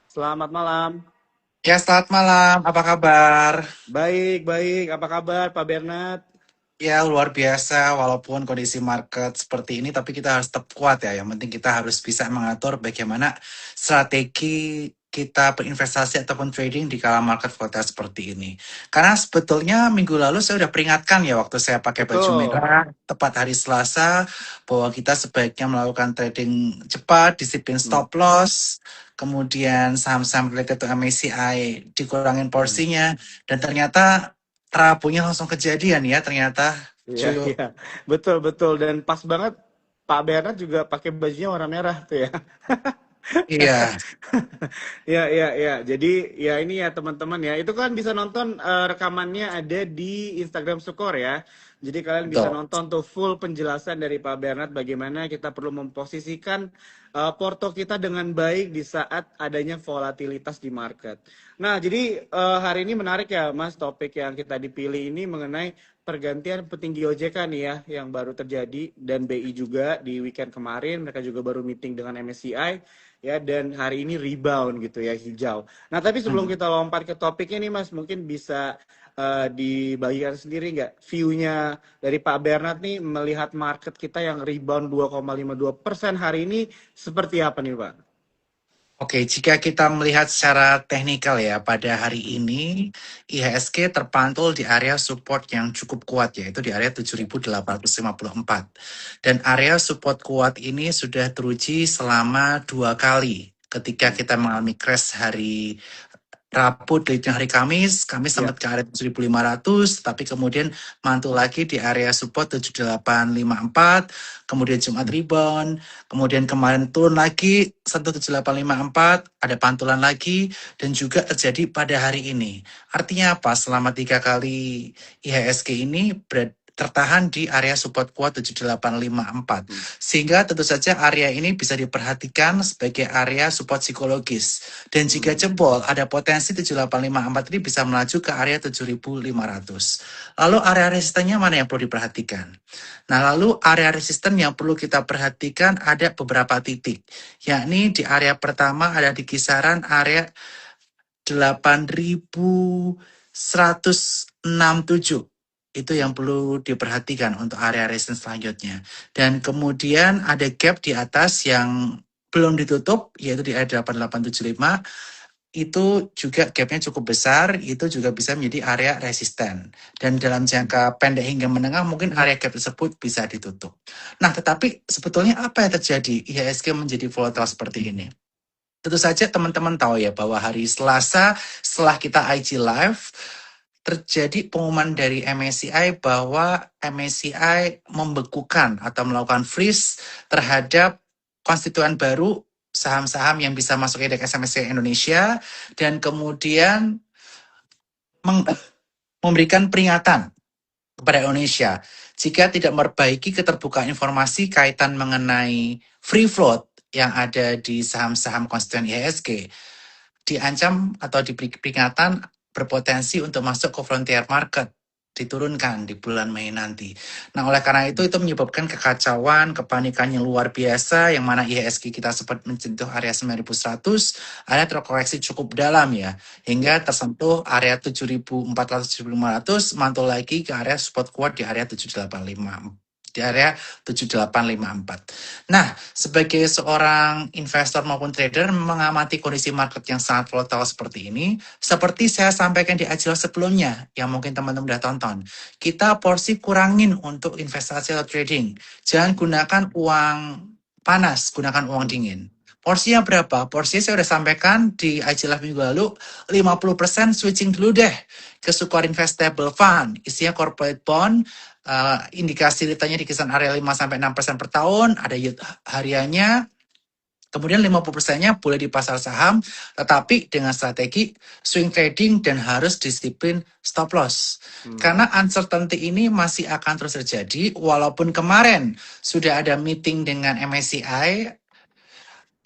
Selamat malam. Ya, selamat malam. Apa kabar? Baik, baik. Apa kabar, Pak Bernard? Ya, luar biasa. Walaupun kondisi market seperti ini, tapi kita harus tetap kuat ya. Yang penting kita harus bisa mengatur bagaimana strategi kita berinvestasi ataupun trading di kala market volatile seperti ini. Karena sebetulnya minggu lalu saya udah peringatkan ya waktu saya pakai baju Betul. merah, tepat hari Selasa, bahwa kita sebaiknya melakukan trading cepat, disiplin Hmm, stop loss, kemudian saham-saham related to MACI dikurangin hmm. porsinya, dan ternyata Rapunya langsung kejadian ya ternyata, Iya, cuy. iya. Betul, betul. Dan pas banget Pak Bernard juga pakai bajunya warna merah tuh ya. Iya, Ya, ya, ya. Jadi ya ini ya teman-teman ya. Itu kan bisa nonton rekamannya ada di Instagram Sukor ya. Jadi kalian bisa betul. nonton tuh full penjelasan dari Pak Bernard bagaimana kita perlu memposisikan porto kita dengan baik di saat adanya volatilitas di market. Nah, jadi hari ini menarik ya Mas, topik yang kita dipilih ini mengenai pergantian petinggi OJK nih ya yang baru terjadi dan BI juga di weekend kemarin mereka juga baru meeting dengan MSCI ya dan hari ini rebound gitu ya hijau. Nah tapi sebelum Hmm. kita lompat ke topiknya nih Mas, mungkin bisa dibagikan sendiri nggak view-nya dari Pak Bernard nih melihat market kita yang rebound 2,52% hari ini seperti apa nih Pak? Oke, jika kita melihat secara teknikal ya, pada hari ini IHSG terpantul di area support yang cukup kuat yaitu di area Ya. 7.854. Dan area support kuat ini sudah teruji selama 2 kali. Ketika Hmm. kita mengalami crash hari Rabu di hari Kamis, kami Ya. sempat ke area 7.500, tapi kemudian mantul lagi di area support 7.854, kemudian Jumat rebound, kemudian kemarin turun lagi 1.7854, ada pantulan lagi, dan juga terjadi pada hari ini. Artinya apa? Selama 3 kali IHSG ini tertahan di area support kuat 7854. Hmm. Sehingga tentu saja area ini bisa diperhatikan sebagai area support psikologis. Dan jika Hmm. jebol, ada potensi 7854 ini bisa melaju ke area 7500. Lalu area resistennya mana yang perlu diperhatikan? Nah, lalu area resisten yang perlu kita perhatikan ada beberapa titik. Yakni di area pertama ada di kisaran area 8167. Itu yang perlu diperhatikan untuk area resisten selanjutnya. Dan kemudian ada gap di atas yang belum ditutup, yaitu di area 8875, itu juga gapnya cukup besar, itu juga bisa menjadi area resisten. Dan dalam jangka pendek hingga menengah mungkin area gap tersebut bisa ditutup. Nah, tetapi sebetulnya apa yang terjadi IHSG menjadi volatile seperti ini? Tentu saja teman-teman tahu ya bahwa hari Selasa setelah kita IG Live, terjadi pengumuman dari MSCI bahwa MSCI membekukan atau melakukan freeze terhadap konstituen baru saham-saham yang bisa masuk indeks MSCI Indonesia, dan kemudian memberikan peringatan kepada Indonesia jika tidak memperbaiki keterbukaan informasi kaitan mengenai free float yang ada di saham-saham konstituen IHSG, diancam atau diberi peringatan berpotensi untuk masuk ke frontier market, diturunkan di bulan Mei nanti. Nah, oleh karena itu menyebabkan kekacauan, kepanikan yang luar biasa, yang mana IHSG kita sempat menyentuh area 9.100, ada terkoreksi cukup dalam ya, Ya. hingga tersentuh area 7.400-7.500, mantul lagi ke area support kuat di area 7.855, di area 7854. Nah, sebagai seorang investor maupun trader mengamati kondisi market yang sangat volatile seperti ini, seperti saya sampaikan di acara sebelumnya yang mungkin teman-teman udah tonton, kita porsi kurangin untuk investasi atau trading. Jangan gunakan uang panas, gunakan uang Hmm. dingin. Porsinya berapa? Porsinya saya udah sampaikan di IG Live minggu lalu, 50% switching dulu deh ke Sukor Investable Fund. Isinya corporate bond, indikasi returnnya di kisaran area 5-6% per tahun, ada yield hariannya. Kemudian 50%-nya boleh di pasar saham, tetapi dengan strategi swing trading dan harus disiplin stop loss. Hmm. Karena uncertainty ini masih akan terus terjadi, walaupun kemarin sudah ada meeting dengan MSCI,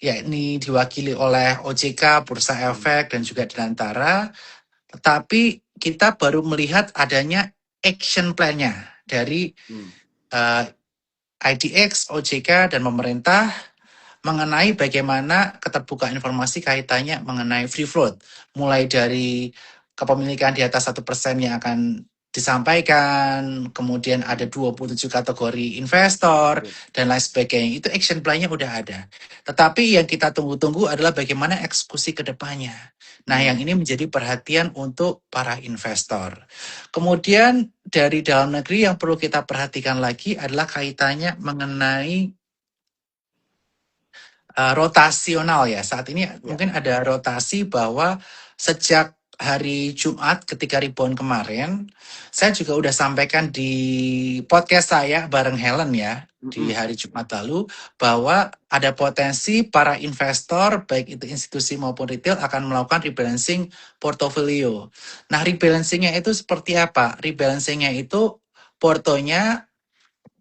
yakni diwakili oleh OJK, Bursa Hmm. Efek, dan juga Dirgantara, tetapi kita baru melihat adanya action plan-nya dari Hmm. IDX, OJK, dan pemerintah mengenai bagaimana keterbukaan informasi kaitannya mengenai free float, mulai dari kepemilikan di atas 1% yang akan disampaikan, kemudian ada 27 kategori investor, dan lain sebagainya. Itu action plan-nya udah ada. Tetapi yang kita tunggu-tunggu adalah bagaimana eksekusi ke depannya. Nah, yang ini menjadi perhatian untuk para investor. Kemudian dari dalam negeri yang perlu kita perhatikan lagi adalah kaitannya mengenai rotasional ya. Saat ini Ya. mungkin ada rotasi bahwa sejak hari Jumat ketika rebound kemarin, saya juga udah sampaikan di podcast saya bareng Helen ya di Mm-mm. hari Jumat lalu bahwa ada potensi para investor baik itu institusi maupun retail akan melakukan rebalancing portofolio. Nah, rebalancingnya itu seperti apa? Rebalancingnya itu portonya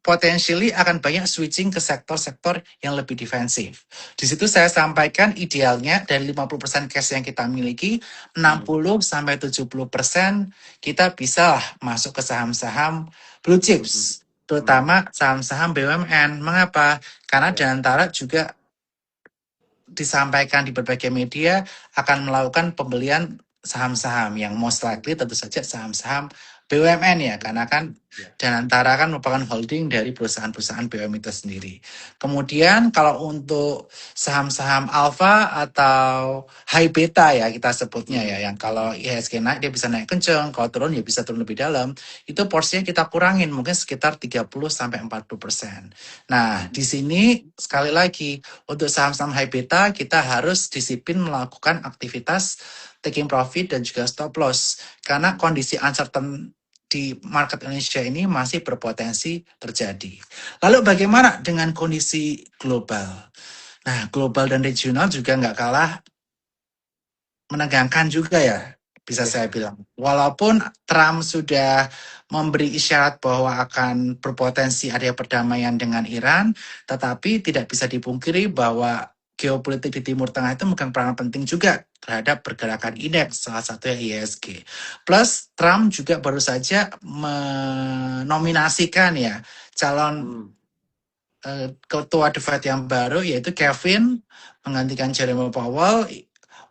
potentially akan banyak switching ke sektor-sektor yang lebih defensif. Di situ saya sampaikan idealnya dari 50% cash yang kita miliki, 60 sampai 70% kita bisa masuk ke saham-saham blue Mm-mm. chips, Mm. terutama saham-saham BUMN. Mengapa? Karena Ya. Danantara juga disampaikan di berbagai media akan melakukan pembelian saham-saham yang most likely tentu saja saham-saham BUMN ya, karena kan Ya. Danantara kan merupakan holding dari perusahaan-perusahaan BUMN itu sendiri. Kemudian kalau untuk saham-saham alpha atau high beta ya kita sebutnya ya, Mm. yang kalau IHSG naik dia bisa naik kenceng, kalau turun ya bisa turun lebih dalam, itu porsinya kita kurangin mungkin sekitar 30-40%. Nah, di sini sekali lagi untuk saham-saham high beta, kita harus disiplin melakukan aktivitas taking profit dan juga stop loss. Karena kondisi uncertain di market Indonesia ini masih berpotensi terjadi. Lalu bagaimana dengan kondisi global? Nah, global dan regional juga nggak kalah menegangkan juga ya, bisa Ya. saya bilang. Walaupun Trump sudah memberi isyarat bahwa akan berpotensi ada perdamaian dengan Iran, tetapi tidak bisa dipungkiri bahwa geopolitik di Timur Tengah itu memegang peranan penting juga terhadap pergerakan indeks, salah satunya IHSG. Plus, Trump juga baru saja menominasikan ya calon Mm. ketua The Fed yang baru yaitu Kevin menggantikan Jerome Powell.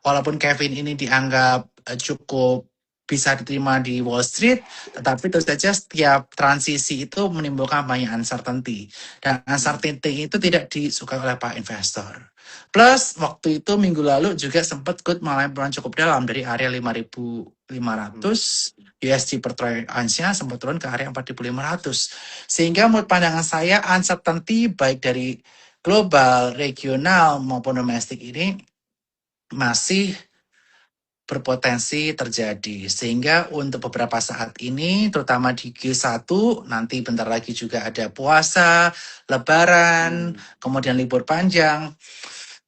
Walaupun Kevin ini dianggap cukup bisa diterima di Wall Street, tetapi tentu saja setiap transisi itu menimbulkan banyak uncertainty. Dan uncertainty itu tidak disukai oleh para investor. Plus, waktu itu minggu lalu juga sempat good mengalami penurunan cukup dalam dari area 5.500 USD per troy ounce-nya sempat turun ke area 4.500. Sehingga menurut pandangan saya uncertainty baik dari global, regional maupun domestik ini masih berpotensi terjadi. Sehingga untuk beberapa saat ini, terutama di Q1, nanti bentar lagi juga ada puasa, lebaran, kemudian libur panjang.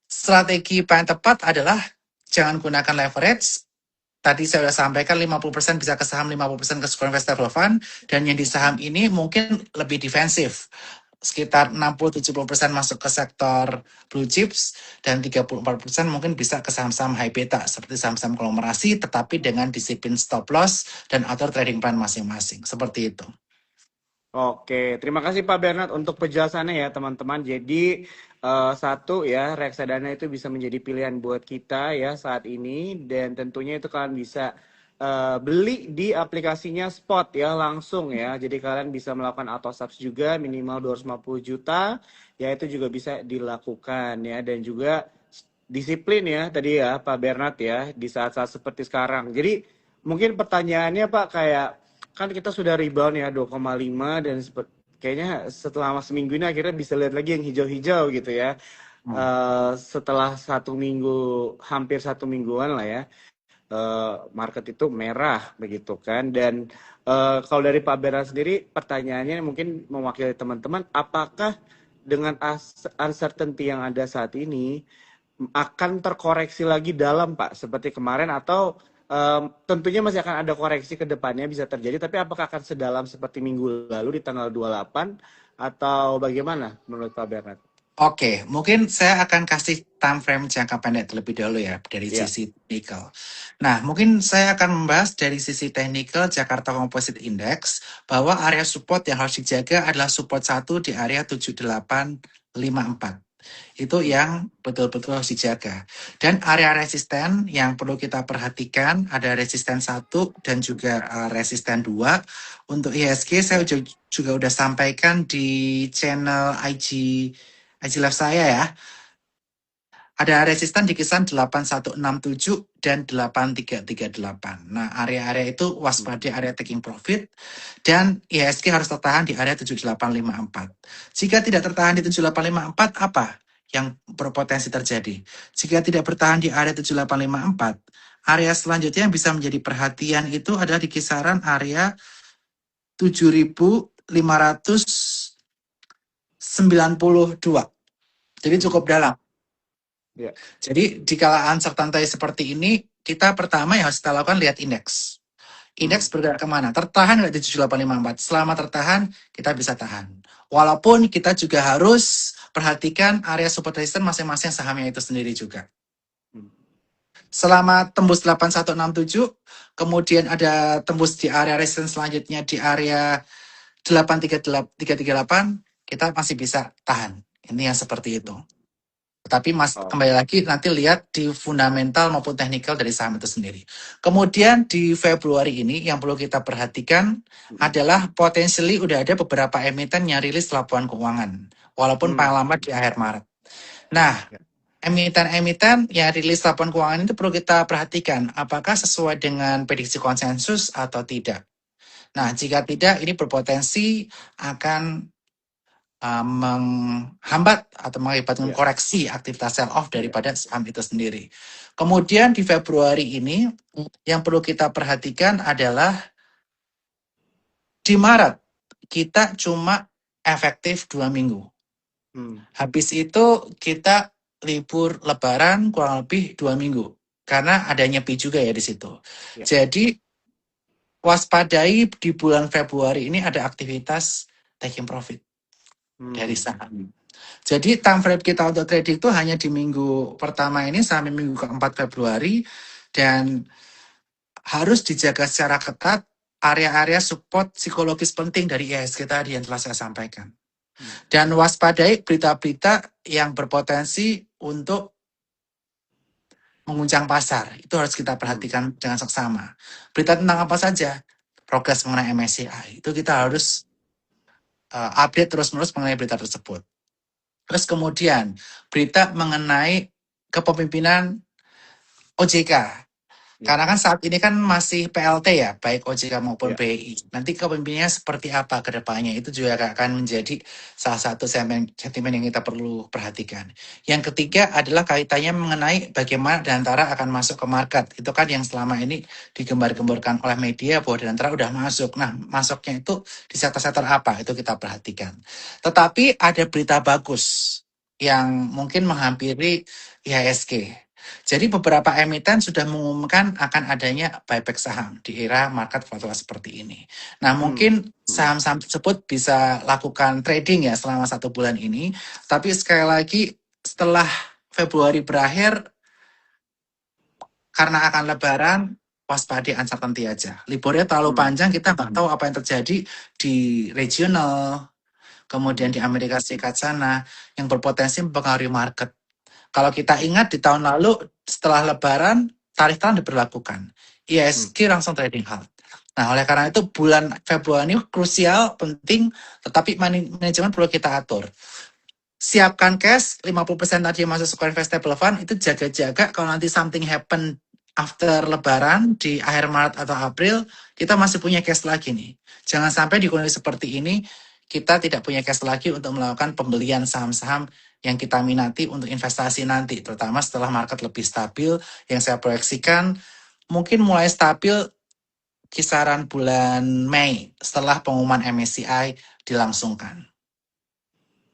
Strategi paling tepat adalah jangan gunakan leverage. Tadi saya sudah sampaikan 50% bisa ke saham, 50% ke core investable fund. Dan yang di saham ini mungkin lebih defensif. Sekitar 60-70% masuk ke sektor blue chips dan 34% mungkin bisa ke saham-saham high beta seperti saham-saham konglomerasi tetapi dengan disiplin stop loss dan atur trading plan masing-masing. Seperti itu. Oke, terima kasih Pak Bernard untuk penjelasannya ya teman-teman. Jadi satu ya reksadana itu bisa menjadi pilihan buat kita ya saat ini dan tentunya itu kalian bisa beli di aplikasinya Spot ya langsung ya. Jadi kalian bisa melakukan auto subs juga minimal 250 juta ya itu juga bisa dilakukan ya dan juga disiplin ya tadi ya Pak Bernard ya di saat-saat seperti sekarang. Jadi mungkin pertanyaannya Pak kayak kan kita sudah rebound ya 2,5 dan kayaknya setelah seminggu ini akhirnya bisa lihat lagi yang hijau-hijau gitu ya. Setelah satu minggu hampir satu mingguan lah ya market itu merah begitu kan dan kalau dari Pak Bera sendiri pertanyaannya mungkin mewakili teman-teman apakah dengan uncertainty yang ada saat ini akan terkoreksi lagi dalam Pak seperti kemarin atau tentunya masih akan ada koreksi ke depannya bisa terjadi tapi apakah akan sedalam seperti minggu lalu di tanggal 28 atau bagaimana menurut Pak Bernard? Oke, mungkin saya akan kasih time frame jangka pendek terlebih dahulu ya dari Ya. sisi teknikal. Nah, mungkin saya akan membahas dari sisi teknikal Jakarta Composite Index bahwa area support yang harus dijaga adalah support 1 di area 7854. Itu yang betul-betul harus dijaga. Dan area resisten yang perlu kita perhatikan ada resisten 1 dan juga resisten 2. Untuk IHSG saya juga udah sampaikan di channel IG Live saya ya. Ada resisten di kisaran 8167 dan 8338. Nah, area-area itu waspada area taking profit dan IHSG harus tertahan di area 7854. Jika tidak tertahan di 7854, apa yang berpotensi terjadi? Jika tidak bertahan di area 7854, area selanjutnya yang bisa menjadi perhatian itu adalah di kisaran area 7592. Jadi cukup dalam. Ya. Jadi di kala uncertainty seperti ini, kita pertama yang harus kita lakukan lihat indeks. Indeks bergerak kemana? Tertahan nggak di 7854? Selama tertahan, kita bisa tahan. Walaupun kita juga harus perhatikan area support resistance masing-masing sahamnya itu sendiri juga. Selama tembus 8167, kemudian ada tembus di area resistance selanjutnya di area 83338, kita masih bisa tahan. Ini yang seperti itu. Tapi kembali lagi nanti lihat di fundamental maupun teknikal dari saham itu sendiri. Kemudian di Februari ini yang perlu kita perhatikan adalah potensially udah ada beberapa emiten yang rilis laporan keuangan. Walaupun paling lambat di akhir Maret. Nah, emiten-emiten yang rilis laporan keuangan itu perlu kita perhatikan. Apakah sesuai dengan prediksi konsensus atau tidak. Nah, jika tidak, ini berpotensi akan menghambat atau mengakibatkan koreksi aktivitas sell off daripada saham itu sendiri. Kemudian di Februari ini yang perlu kita perhatikan adalah di Maret kita cuma efektif 2 minggu. Habis itu kita libur Lebaran kurang lebih 2 minggu karena ada nyepi juga ya di situ. Jadi waspadai di bulan Februari ini ada aktivitas taking profit dari saham. Jadi time frame kita untuk trading itu hanya di minggu pertama ini sampai minggu keempat Februari dan harus dijaga secara ketat area-area support psikologis penting dari IHSG tadi yang telah saya sampaikan. Dan waspadai berita-berita yang berpotensi untuk menguncang pasar. Itu harus kita perhatikan dengan seksama. Berita tentang apa saja? Progres mengenai MSCI. Itu kita harus update terus-menerus mengenai berita tersebut. Terus kemudian berita mengenai kepemimpinan OJK. Karena kan saat ini kan masih PLT ya, baik OJK maupun BI. Nanti kepemimpinannya seperti apa ke depannya, itu juga akan menjadi salah satu sentimen yang kita perlu perhatikan. Yang ketiga adalah kaitannya mengenai bagaimana Danantara akan masuk ke market. Itu kan yang selama ini digembar-gemborkan oleh media bahwa Danantara udah masuk. Nah, masuknya itu di sektor-sektor apa, itu kita perhatikan. Tetapi ada berita bagus yang mungkin menghampiri IHSG. Jadi beberapa emiten sudah mengumumkan akan adanya buyback saham di era market volatile seperti ini. Nah, mungkin saham-saham tersebut bisa lakukan trading ya selama 1 bulan ini. Tapi sekali lagi setelah Februari berakhir, karena akan lebaran, waspada uncertainty aja. Liburnya terlalu panjang, kita nggak tahu apa yang terjadi di regional, kemudian di Amerika Serikat sana, yang berpotensi mempengaruhi market. Kalau kita ingat di tahun lalu setelah Lebaran tarif-tarif diberlakukan, IHSG langsung trading halt. Nah, oleh karena itu bulan Februari ini krusial, penting, tetapi manajemen perlu kita atur. Siapkan cash, 50% tadi masuk ke investable fund, itu jaga-jaga kalau nanti something happen after Lebaran di akhir Maret atau April, kita masih punya cash lagi nih. Jangan sampai di kondisi seperti ini, kita tidak punya cash lagi untuk melakukan pembelian saham-saham yang kita minati untuk investasi nanti, terutama setelah market lebih stabil, yang saya proyeksikan mungkin mulai stabil kisaran bulan Mei setelah pengumuman MSCI dilangsungkan.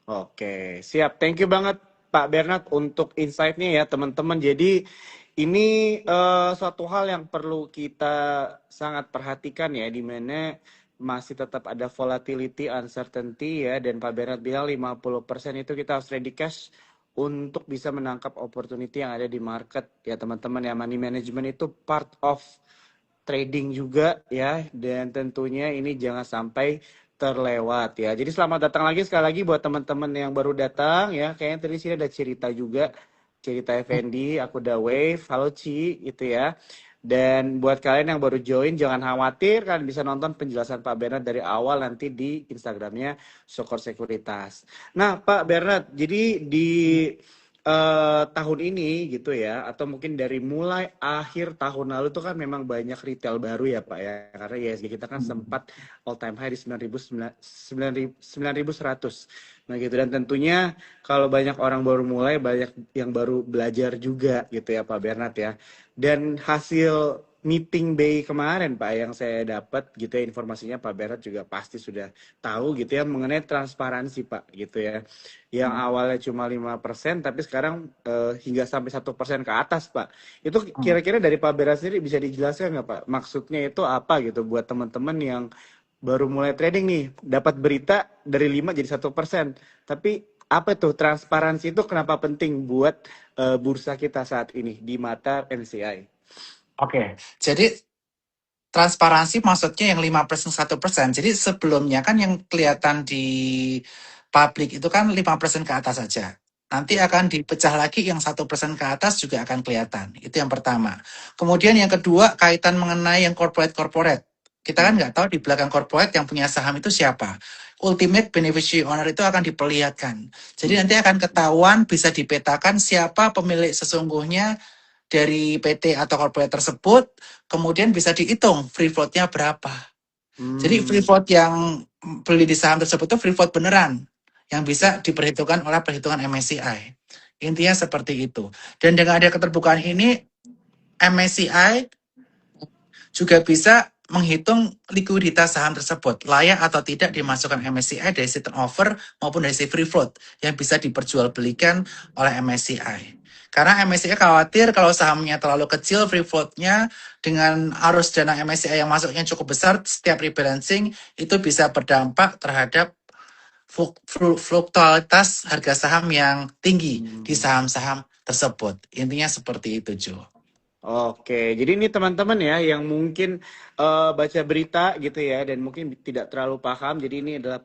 Oke, siap. Thank you banget Pak Bernard untuk insight-nya ya teman-teman. Jadi ini suatu hal yang perlu kita sangat perhatikan ya, di mana masih tetap ada volatility, uncertainty ya, dan Pak Bernard bilang 50% itu kita harus ready cash untuk bisa menangkap opportunity yang ada di market ya teman-teman ya. Money management itu part of trading juga ya, dan tentunya ini jangan sampai terlewat ya. Jadi selamat datang lagi sekali lagi buat teman-teman yang baru datang ya. Kayaknya tadi sini ada cerita juga, cerita Effendi, aku udah wave, halo Ci, itu ya. Dan buat kalian yang baru join, jangan khawatir, kalian bisa nonton penjelasan Pak Bernard dari awal nanti di Instagramnya Sokor Sekuritas. Nah, Pak Bernard, jadi di tahun ini gitu ya, atau mungkin dari mulai akhir tahun lalu tuh kan memang banyak retail baru ya Pak ya, karena ISG kita kan sempat all time high di 9.100. Nah gitu, dan tentunya kalau banyak orang baru mulai, banyak yang baru belajar juga gitu ya Pak Bernard ya. Dan hasil meeting Bay kemarin Pak yang saya dapat gitu ya, informasinya Pak Bernard juga pasti sudah tahu gitu ya mengenai transparansi Pak gitu ya. Yang awalnya cuma 5% tapi sekarang hingga sampai 1% ke atas Pak. Itu kira-kira dari Pak Bernard sendiri bisa dijelaskan nggak Pak? Maksudnya itu apa gitu buat teman-teman yang baru mulai trading nih, dapat berita dari 5 jadi 1%. Tapi apa tuh transparansi itu kenapa penting buat bursa kita saat ini di mata NCI? Oke, jadi transparansi maksudnya yang 5% 1%. Jadi sebelumnya kan yang kelihatan di publik itu kan 5% ke atas saja. Nanti akan dipecah lagi yang 1% ke atas juga akan kelihatan. Itu yang pertama. Kemudian yang kedua kaitan mengenai yang corporate. Kita kan nggak tahu di belakang corporate yang punya saham itu siapa. Ultimate beneficiary owner itu akan diperlihatkan. Jadi nanti akan ketahuan, bisa dipetakan siapa pemilik sesungguhnya dari PT atau corporate tersebut, kemudian bisa dihitung free float-nya berapa. Jadi free float yang beli di saham tersebut itu free float beneran, yang bisa diperhitungkan oleh perhitungan MSCI. Intinya seperti itu. Dan dengan ada keterbukaan ini, MSCI juga bisa menghitung likuiditas saham tersebut, layak atau tidak dimasukkan MSCI dari si turnover maupun dari si free float yang bisa diperjualbelikan oleh MSCI. Karena MSCI khawatir kalau sahamnya terlalu kecil free float-nya dengan arus dana MSCI yang masuknya cukup besar setiap rebalancing itu bisa berdampak terhadap fluktualitas harga saham yang tinggi di saham-saham tersebut. Intinya seperti itu, Jo. Oke, jadi ini teman-teman ya yang mungkin baca berita gitu ya dan mungkin tidak terlalu paham. Jadi ini adalah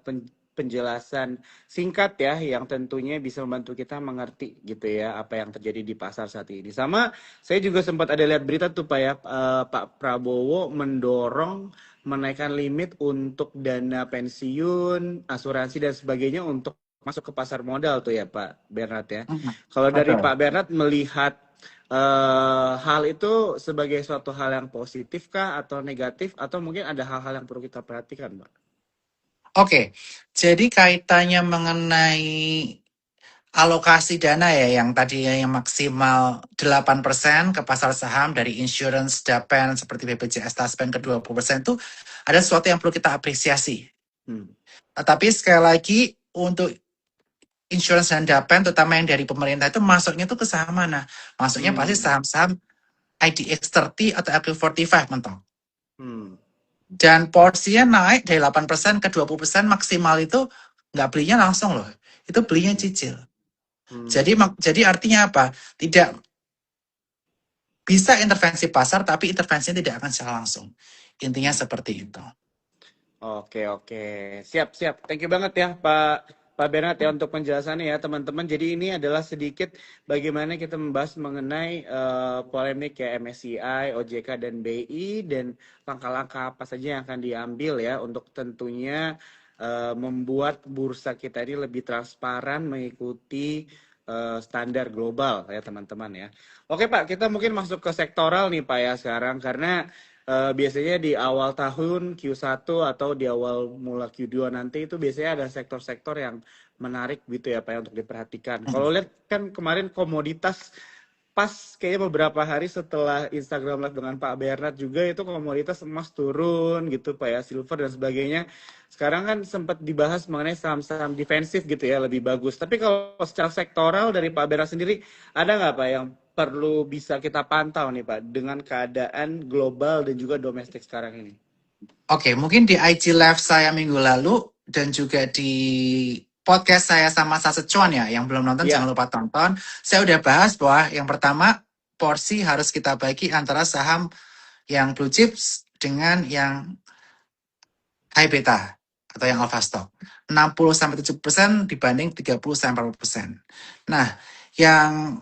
penjelasan singkat ya yang tentunya bisa membantu kita mengerti gitu ya apa yang terjadi di pasar saat ini. Sama saya juga sempat ada lihat berita tuh Pak ya, Pak Prabowo mendorong menaikkan limit untuk dana pensiun, asuransi dan sebagainya untuk masuk ke pasar modal tuh ya Pak Bernard ya. Kalau dari Betul. Pak Bernard melihat hal itu sebagai suatu hal yang positif kah atau negatif atau mungkin ada hal-hal yang perlu kita perhatikan, Mbak? Oke, jadi kaitannya mengenai alokasi dana ya yang tadi yang maksimal 8% ke pasar saham dari insurance, Dapen seperti BPJS Taspen ke 20% itu ada sesuatu yang perlu kita apresiasi. Tapi sekali lagi untuk insurance dan Dapen terutama yang dari pemerintah itu masuknya tuh ke saham mana? Masuknya pasti saham-saham IDX 30 atau LQ45 mentok. Dan porsinya naik dari 8% ke 20% maksimal itu nggak belinya langsung loh. Itu belinya cicil. Jadi artinya apa? Tidak bisa intervensi pasar, tapi intervensinya tidak akan secara langsung. Intinya seperti itu. Oke. Siap. Thank you banget ya Pak Bernard ya untuk penjelasannya ya teman-teman. Jadi ini adalah sedikit bagaimana kita membahas mengenai polemik ya MSCI, OJK dan BI dan langkah-langkah apa saja yang akan diambil ya untuk tentunya membuat bursa kita ini lebih transparan mengikuti standar global ya teman-teman ya. Oke Pak, kita mungkin masuk ke sektoral nih Pak ya sekarang karena biasanya di awal tahun Q1 atau di awal mula Q2 nanti itu biasanya ada sektor-sektor yang menarik gitu ya Pak ya untuk diperhatikan. Kalau lihat kan kemarin komoditas pas kayaknya beberapa hari setelah Instagram Live dengan Pak Bernard juga itu komoditas emas turun gitu Pak ya, silver dan sebagainya. Sekarang kan sempat dibahas mengenai saham-saham defensif gitu ya, lebih bagus. Tapi kalau secara sektoral dari Pak Bernard sendiri, ada nggak Pak yang perlu bisa kita pantau nih Pak dengan keadaan global dan juga domestik sekarang ini? Oke, mungkin di IG Live saya minggu lalu dan juga di podcast saya sama Saset Cuan ya, yang belum nonton jangan lupa tonton. Saya udah bahas bahwa yang pertama porsi harus kita bagi antara saham yang blue chips dengan yang high beta atau yang alpha stock. 60-70% dibanding 30-40%. Nah, yang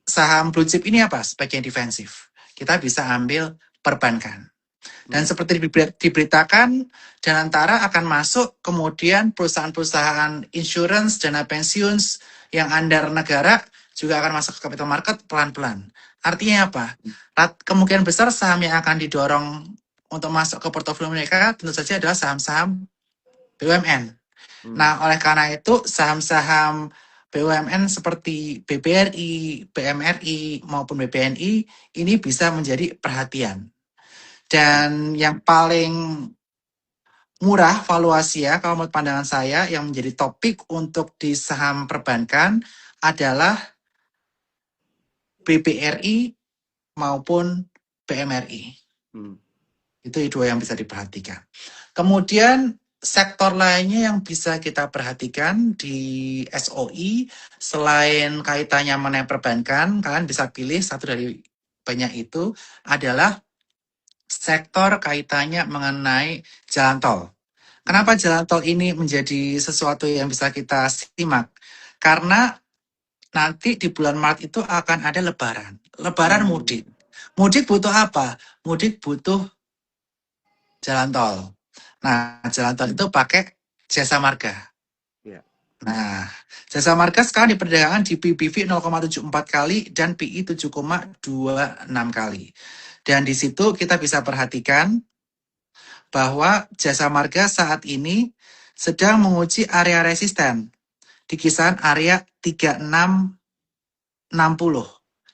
saham blue chip ini apa? Sebagian defensif. Kita bisa ambil perbankan. Dan seperti diberitakan, Danantara akan masuk, kemudian perusahaan-perusahaan insurance, dana pensiun yang under negara juga akan masuk ke capital market pelan-pelan. Artinya apa? Kemungkinan besar saham yang akan didorong untuk masuk ke portofolio mereka tentu saja adalah saham-saham BUMN. Nah, oleh karena itu saham-saham BUMN seperti BBRI, BMRI maupun BBNI ini bisa menjadi perhatian. Dan yang paling murah valuasi ya, kalau menurut pandangan saya yang menjadi topik untuk di saham perbankan adalah BBRI maupun BMRI. Itu dua yang bisa diperhatikan. Kemudian sektor lainnya yang bisa kita perhatikan di SOI, selain kaitannya mengenai perbankan, kalian bisa pilih satu dari banyak itu adalah sektor kaitannya mengenai jalan tol. Kenapa jalan tol ini menjadi sesuatu yang bisa kita simak? Karena nanti di bulan Maret itu akan ada lebaran. Lebaran mudik. Mudik butuh apa? Mudik butuh jalan tol. Nah, jalan tol itu pakai jasa marga. Nah, jasa marga sekarang diperdagangkan di PBV 0,74 kali dan PI 7,26 kali. Dan di situ kita bisa perhatikan bahwa jasa marga saat ini sedang menguji area resisten di kisaran area 3660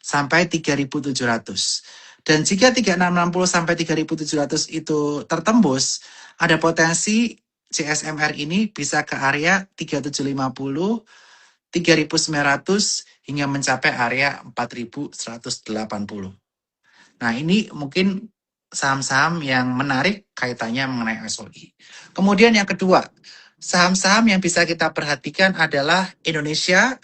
sampai 3700. Dan jika 3660 sampai 3700 itu tertembus, ada potensi CSMR ini bisa ke area 3750, 3900 hingga mencapai area 4180. Nah, ini mungkin saham-saham yang menarik kaitannya mengenai SOI. Kemudian yang kedua, saham-saham yang bisa kita perhatikan adalah Indonesia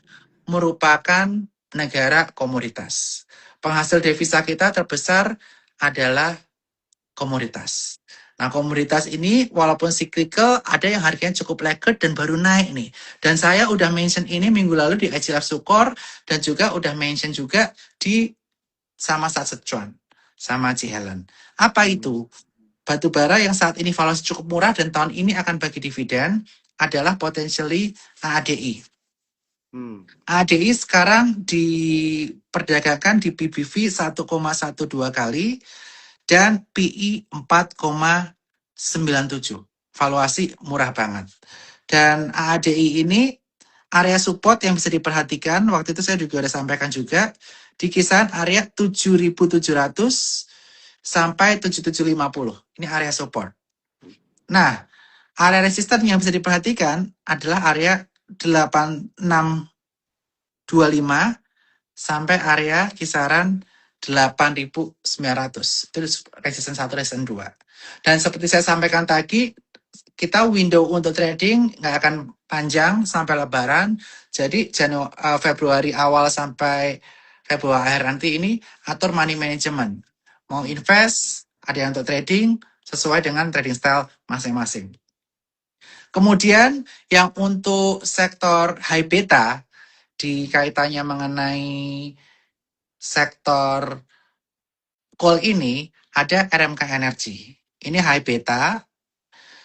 merupakan negara komoditas. Penghasil devisa kita terbesar adalah komoditas. Nah, komoditas ini walaupun cyclical, ada yang harganya cukup lagged dan baru naik nih. Dan saya udah mention ini minggu lalu di ICF Sukor dan juga udah mention juga di sama Satsecuan, sama Cihelen. Apa itu? Batubara yang saat ini valuasi cukup murah dan tahun ini akan bagi dividen adalah potentially AADI. AADI sekarang diperdagangkan di PBV 1,12 kali dan PI 4,97. Valuasi murah banget. Dan AADI ini area support yang bisa diperhatikan, waktu itu saya juga sudah sampaikan juga, di kisaran area 7.700 sampai 7.750. Ini area support. Nah, area resisten yang bisa diperhatikan adalah area 8625 sampai area kisaran 8.900. Itu resisten 1, resisten 2. Dan seperti saya sampaikan tadi, kita window untuk trading nggak akan panjang sampai lebaran. Jadi Februari awal sampai Februari akhir nanti ini atur money management. Mau invest, ada yang untuk trading, sesuai dengan trading style masing-masing. Kemudian yang untuk sektor high beta, di kaitannya mengenai sektor coal ini, ada RMK Energy. Ini high beta,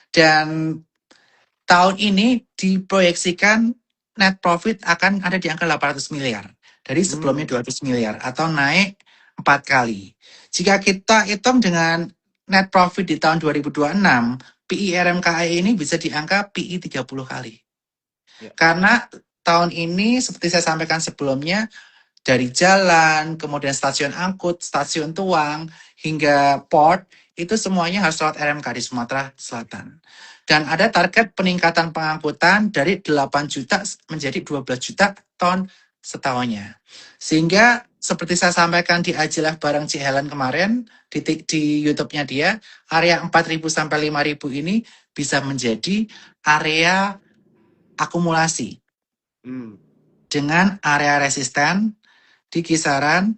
dan tahun ini diproyeksikan net profit akan ada di angka 800 miliar. Dari sebelumnya 200 miliar atau naik 4 kali. Jika kita hitung dengan net profit di tahun 2026, PI RMKI ini bisa di angka PI 30 kali. Karena tahun ini seperti saya sampaikan sebelumnya, dari jalan, kemudian stasiun angkut, stasiun tuang, hingga port, itu semuanya harus lewat RMK di Sumatera Selatan. Dan ada target peningkatan pengangkutan dari 8 juta menjadi 12 juta ton setahunnya. Sehingga seperti saya sampaikan di IJLF bareng Ci Helen kemarin, di YouTube-nya dia, area 4.000 sampai 5.000 ini bisa menjadi area akumulasi. Dengan area resisten di kisaran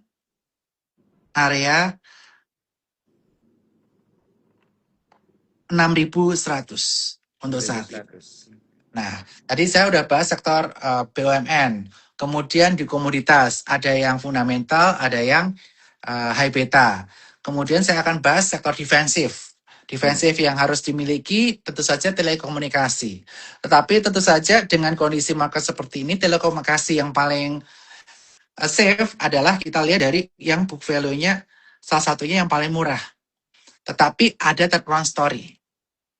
area 6.100 untuk saat ini. 6.100. Nah, tadi saya udah bahas sektor BUMN. Kemudian di komoditas, ada yang fundamental, ada yang high beta. Kemudian saya akan bahas sektor defensif. Defensif yang harus dimiliki tentu saja telekomunikasi. Tetapi tentu saja dengan kondisi market seperti ini, telekomunikasi yang paling safe adalah kita lihat dari yang book value-nya salah satunya yang paling murah. Tetapi ada turnaround story.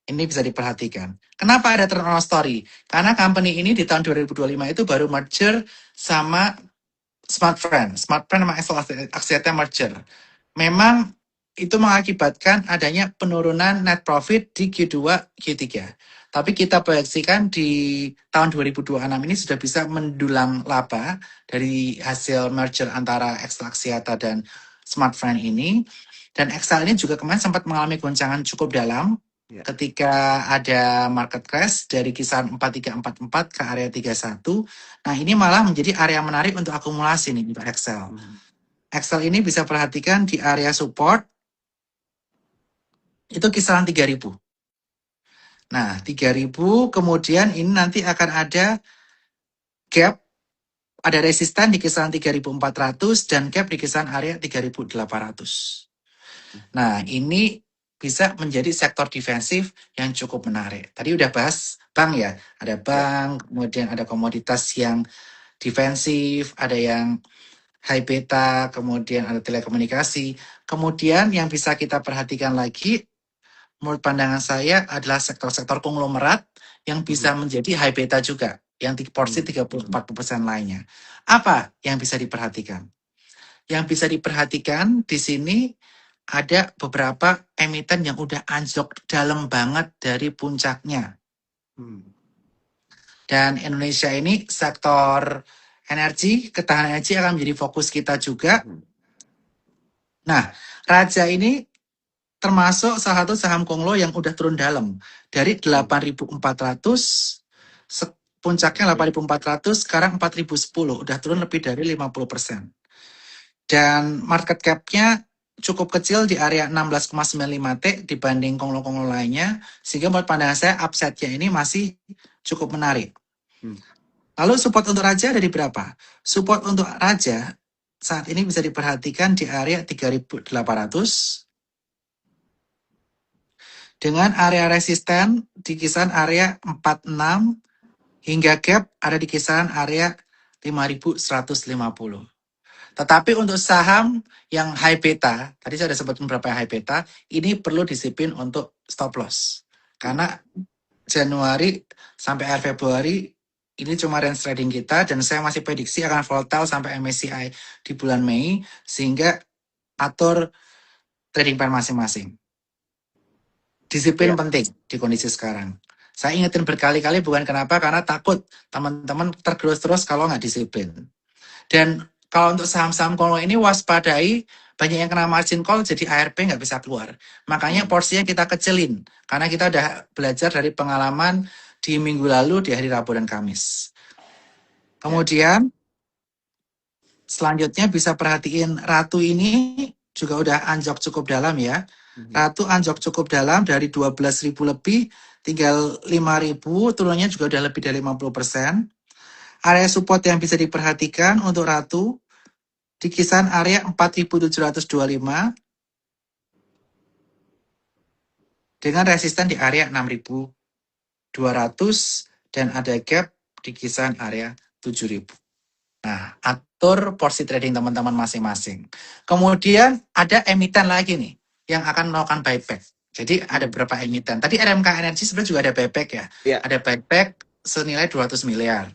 Ini bisa diperhatikan. Kenapa ada turnaround story? Karena company ini di tahun 2025 itu baru merger sama Smartfren. Smartfren sama Axiata merger. Memang itu mengakibatkan adanya penurunan net profit di Q2, Q3. Tapi kita proyeksikan di tahun 2026 ini sudah bisa mendulang laba dari hasil merger antara XL Axiata dan Smartfren ini. Dan XL ini juga kemarin sempat mengalami goncangan cukup dalam ketika ada market crash dari kisaran 4344 ke area 31. Nah, ini malah menjadi area menarik untuk akumulasi nih untuk Excel. Excel ini bisa perhatikan di area support itu kisaran 3000. Nah, 3000 kemudian ini nanti akan ada gap, ada resisten di kisaran 3400 dan gap di kisaran area 3800. Nah, ini bisa menjadi sektor defensif yang cukup menarik. Tadi udah bahas bank ya, ada bank, kemudian ada komoditas yang defensif, ada yang high beta, kemudian ada telekomunikasi. Kemudian yang bisa kita perhatikan lagi, menurut pandangan saya adalah sektor-sektor konglomerat yang bisa menjadi high beta juga, yang di porsi 30-40% lainnya. Apa yang bisa diperhatikan? Yang bisa diperhatikan di sini ada beberapa emiten yang udah anjlok dalam banget dari puncaknya. Dan Indonesia ini sektor energi, ketahanan energi akan menjadi fokus kita juga. Nah, Raja ini termasuk salah satu saham Konglo yang udah turun dalam. Dari 8.400, puncaknya 8.400, sekarang 4.010. Udah turun lebih dari 50%. Dan market cap-nya cukup kecil di area 16,95 T dibanding konglo-konglo lainnya, sehingga menurut pandangan saya upside-nya ini masih cukup menarik. Lalu support untuk Raja ada di berapa? Support untuk Raja saat ini bisa diperhatikan di area 3.800 dengan area resisten di kisaran area 46 hingga gap ada di kisaran area 5.150. Tetapi untuk saham yang high beta, tadi saya sudah sebutkan beberapa yang high beta, ini perlu disiplin untuk stop loss. Karena Januari sampai akhir Februari, ini cuma range trading kita, dan saya masih prediksi akan volatile sampai MSCI di bulan Mei, sehingga atur trading plan masing-masing. Disiplin penting di kondisi sekarang. Saya ingetin berkali-kali bukan kenapa, karena takut teman-teman tergerus terus kalau nggak disiplin. Dan kalau untuk saham-saham Konglo ini waspadai, banyak yang kena margin call jadi ARP nggak bisa keluar. Makanya porsinya kita kecilin, karena kita udah belajar dari pengalaman di minggu lalu di hari Rabu dan Kamis. Kemudian selanjutnya bisa perhatiin Ratu ini juga udah anjok cukup dalam ya. Ratu anjok cukup dalam dari 12.000 lebih, tinggal 5.000, turunnya juga udah lebih dari 50%. Area support yang bisa diperhatikan untuk Ratu di kisaran area 4.725 dengan resisten di area 6.200 dan ada gap di kisaran area 7.000. Nah, atur porsi trading teman-teman masing-masing. Kemudian ada emiten lagi nih yang akan melakukan buyback. Jadi ada beberapa emiten. Tadi RMK Energy sebenarnya juga ada buyback ya. Ada buyback senilai 200 miliar.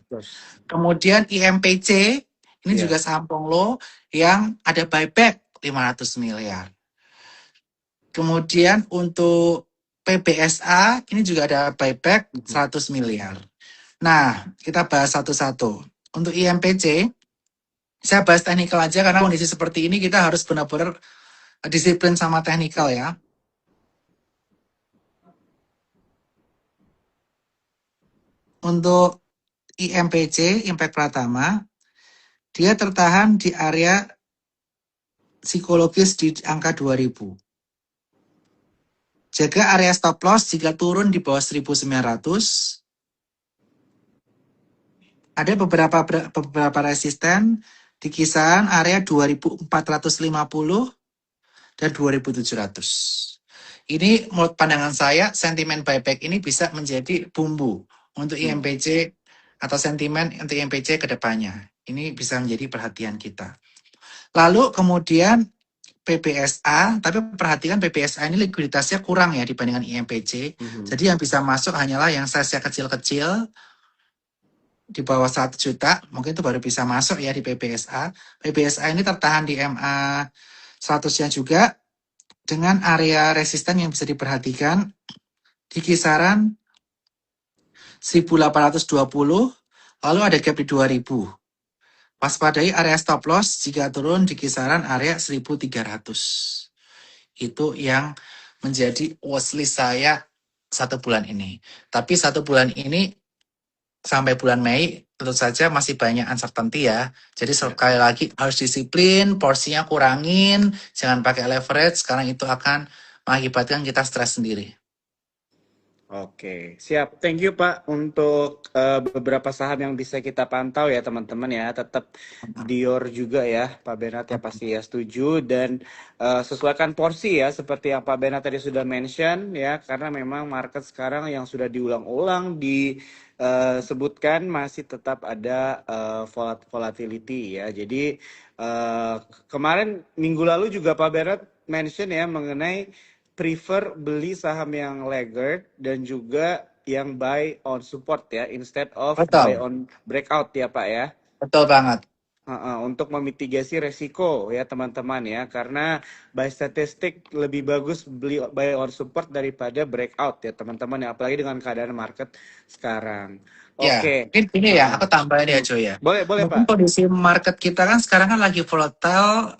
Kemudian IMPC ini juga saham Konglo yang ada buyback 500 miliar. Kemudian untuk PBSA ini juga ada buyback 100 miliar. Nah, kita bahas satu-satu. Untuk IMPC, saya bahas teknikal aja karena kondisi seperti ini kita harus benar-benar disiplin sama teknikal ya. Untuk IMPC, Impact Pratama, dia tertahan di area psikologis di angka 2000. Jaga area stop loss jika turun di bawah 1900. Ada beberapa resisten di kisaran area 2450 dan 2700. Ini menurut pandangan saya, sentimen buyback ini bisa menjadi bumbu untuk Hmm. IMPC atau sentimen untuk IMPC ke depannya. Ini bisa menjadi perhatian kita. Lalu kemudian PPSA, tapi perhatikan PPSA ini likuiditasnya kurang ya dibandingkan IMPC. Mhm. Jadi yang bisa masuk hanyalah yang size-nya kecil-kecil di bawah 1 juta, mungkin itu baru bisa masuk ya di PPSA. PPSA ini tertahan di MA 100-nya juga dengan area resisten yang bisa diperhatikan di kisaran 1820, lalu ada gap di 2000. Waspadai area stop loss jika turun di kisaran area 1300. Itu yang menjadi watchlist saya 1 bulan ini. Tapi 1 bulan ini sampai bulan Mei tentu saja masih banyak uncertainty ya. Jadi Ya. sekali lagi harus disiplin, porsinya kurangin, jangan pakai leverage karena itu akan mengakibatkan kita stres sendiri. Oke, siap. Thank you Pak untuk beberapa saham yang bisa kita pantau ya teman-teman ya. Tetap Dior juga ya, Pak Bernard ya pasti ya setuju dan sesuaikan porsi ya seperti yang Pak Bernard tadi sudah mention ya karena memang market sekarang yang sudah diulang-ulang disebutkan masih tetap ada volatility ya. Jadi kemarin minggu lalu juga Pak Bernard mention ya mengenai prefer beli saham yang laggard dan juga yang buy on support ya instead of buy Betul, on breakout ya Pak ya. betul banget. Untuk memitigasi resiko ya teman-teman ya karena by statistik lebih bagus beli buy on support daripada breakout ya teman-teman ya apalagi dengan keadaan market sekarang. Ya, Oke. ini ya, Heeh. aku tambahin ya Hmm. Joy ya. Boleh boleh Mungkin Pak. kondisi market kita kan sekarang kan lagi volatile,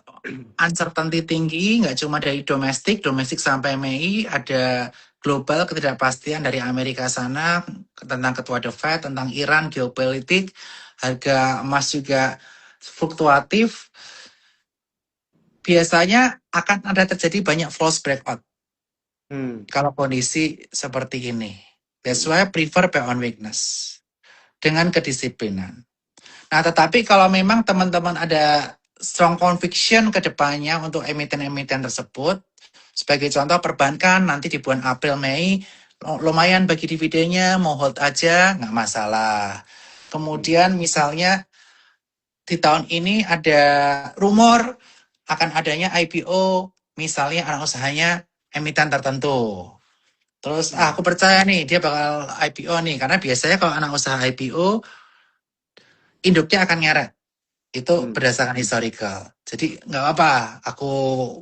uncertainty tinggi, nggak cuma dari domestik sampai Mei, ada global ketidakpastian dari Amerika sana tentang ketua The Fed, tentang Iran, geopolitik, harga emas juga fluktuatif. Biasanya akan ada terjadi banyak false breakout Hmm. kalau kondisi seperti ini. That's Hmm. why I prefer buy on weakness dengan kedisiplinan. Nah, tetapi kalau memang teman-teman ada strong conviction ke depannya untuk emiten-emiten tersebut, sebagai contoh perbankan nanti di bulan April, Mei, lumayan bagi dividennya, mau hold aja, nggak masalah. Hmm. Kemudian misalnya di tahun ini ada rumor akan adanya IPO, misalnya anak usahanya emiten tertentu. Terus, Hmm. aku percaya nih, dia bakal IPO nih, karena biasanya kalau anak usaha IPO, induknya akan ngeret. Itu Hmm. berdasarkan historical. Jadi nggak apa-apa, aku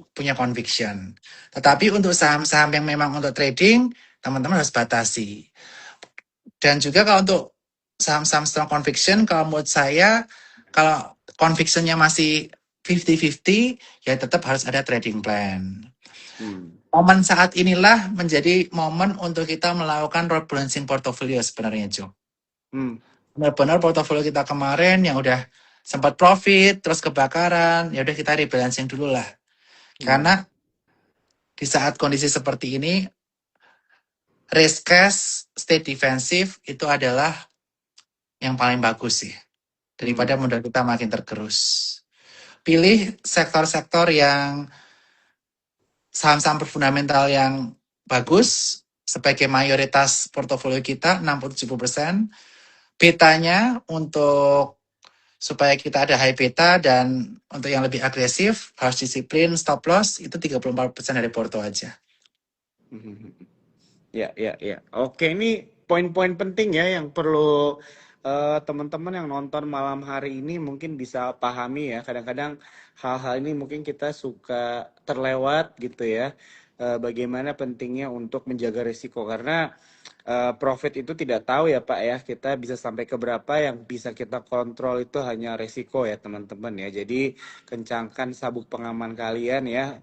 punya conviction. Tetapi untuk saham-saham yang memang untuk trading, teman-teman harus batasi. Dan juga kalau untuk saham-saham strong conviction, kalau menurut saya, kalau convictionnya masih 50-50, ya tetap harus ada trading plan. Hmm. Momen saat inilah menjadi momen untuk kita melakukan rebalancing portfolio sebenarnya, Jo. Hmm. Benar-benar portofolio kita kemarin yang udah sempat profit terus kebakaran, ya udah kita rebalancing dulu lah. Hmm. Karena di saat kondisi seperti ini, risk cash, stay defensive itu adalah yang paling bagus sih. Daripada Hmm. modal kita makin tergerus. Pilih sektor-sektor yang saham-saham fundamental yang Hmm. bagus sebagai mayoritas portofolio kita 60-70%. Betanya untuk supaya kita ada high beta dan untuk yang lebih agresif harus disiplin stop loss itu 34% dari porto aja. Hmm. Ya, ya, ya. Oke, ini poin-poin penting ya yang perlu teman-teman yang nonton malam hari ini mungkin bisa pahami ya. Kadang-kadang hal-hal ini mungkin kita suka terlewat gitu ya. Bagaimana pentingnya untuk menjaga risiko karena profit itu tidak tahu ya Pak ya. Kita bisa sampai ke berapa yang bisa kita kontrol itu hanya risiko ya teman-teman ya. Jadi kencangkan sabuk pengaman kalian ya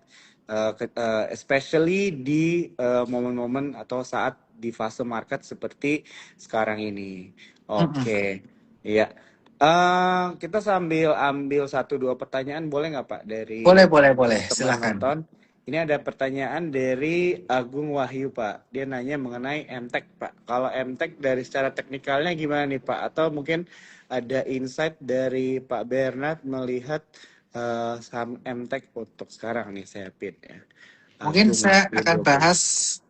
especially di momen-momen atau saat di fase market seperti sekarang ini. Mm-mm. Oke, iya. Kita sambil ambil satu dua pertanyaan boleh nggak Pak dari Boleh, boleh, boleh. teman-teman yang Silahkan. nonton? Ini ada pertanyaan dari Agung Wahyu, Pak. Dia nanya mengenai MTEK, Pak. Kalau MTEK dari secara teknikalnya gimana nih, Pak? Atau mungkin ada insight dari Pak Bernard melihat saham MTEK untuk sekarang nih, saya pin ya. Mungkin Agung saya Wahyu akan 20. bahas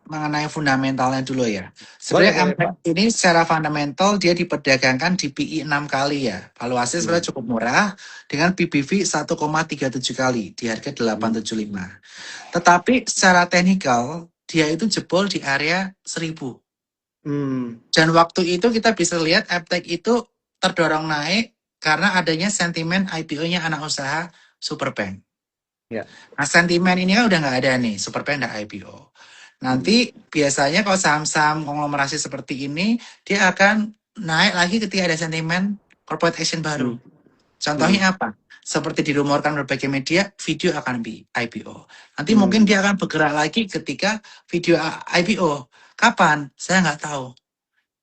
mengenai fundamentalnya dulu ya. Boleh, Sebenarnya boleh, MTEK Pak. ini secara fundamental dia diperdagangkan di PI 6 kali ya. Valuasi Hmm, sebenarnya cukup murah dengan PBV 1,37 kali di harga hmm, 875. Tetapi secara teknikal dia itu jebol di area 1000. hmm, Dan waktu itu kita bisa lihat MTEK itu terdorong naik karena adanya sentimen IPO-nya anak usaha Superbank. ya. Nah, sentimen ini kan udah nggak ada nih, Superbank nggak IPO. Hmm, Nanti biasanya kalau saham-saham konglomerasi seperti ini, dia akan naik lagi ketika ada sentimen corporate action baru. hmm, hmm, Contohnya apa? Seperti dirumorkan berbagai media, video akan IPO. Nanti mungkin hmm, dia akan bergerak lagi ketika video IPO. Kapan? Saya nggak tahu.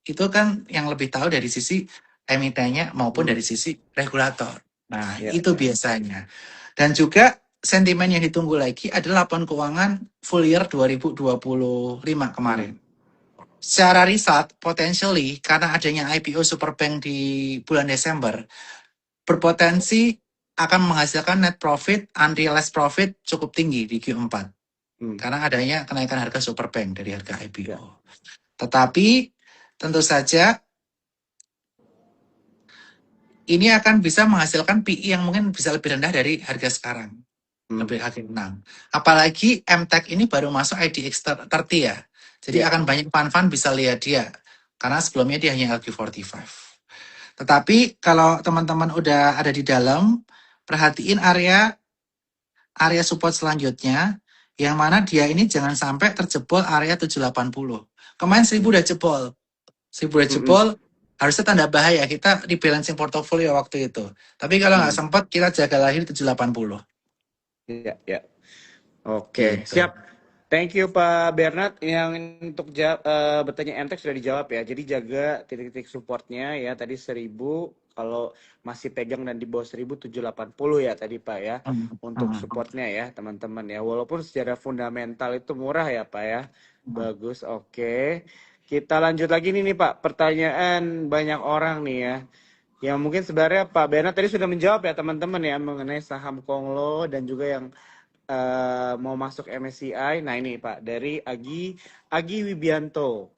Itu kan yang lebih tahu dari sisi emitennya maupun hmm, dari sisi regulator. Nah, ya, itu ya. biasanya. Dan juga sentimen yang ditunggu lagi adalah laporan keuangan full year 2025 Hmm, kemarin. Secara riset, potentially karena adanya IPO Superbank di bulan Desember, berpotensi akan menghasilkan net profit, unrealized profit cukup tinggi di Q4. hmm, Karena adanya kenaikan harga Superbank dari harga ya. IPO. Tetapi tentu saja ini akan bisa menghasilkan PI yang mungkin bisa lebih rendah dari harga sekarang. Hmm, Lebih harga 6. Apalagi MTEK ini baru masuk IDX 30 ya. Jadi ya. akan banyak fan-fan bisa lihat dia. Karena sebelumnya dia hanya LQ45. Tetapi kalau teman-teman udah ada di dalam, perhatiin area support selanjutnya, yang mana dia ini jangan sampai terjebol area 780. Kemarin 1000 Hmm, udah jebol. 1000 udah hmm, jebol, harusnya tanda bahaya. Kita rebalancing portofolio waktu itu. Tapi kalau nggak hmm. sempat, kita jaga lagi 780. Ya, ya. Oke, Gitu. siap. Thank you Pak Bernard yang untuk bertanya MTEK sudah dijawab ya. Jadi jaga titik-titik supportnya ya tadi 1000 kalau masih pegang dan di bawah 1780 ya tadi Pak ya Hmm, untuk hmm. supportnya ya teman-teman ya. Walaupun secara fundamental itu murah ya Pak ya. Bagus, oke. Kita lanjut lagi nih Pak. Pertanyaan banyak orang nih ya. Yang mungkin sebenarnya Pak Bernard tadi sudah menjawab ya teman-teman ya mengenai saham Konglo dan juga yang mau masuk MSCI. Nah ini Pak dari Agi Wibianto.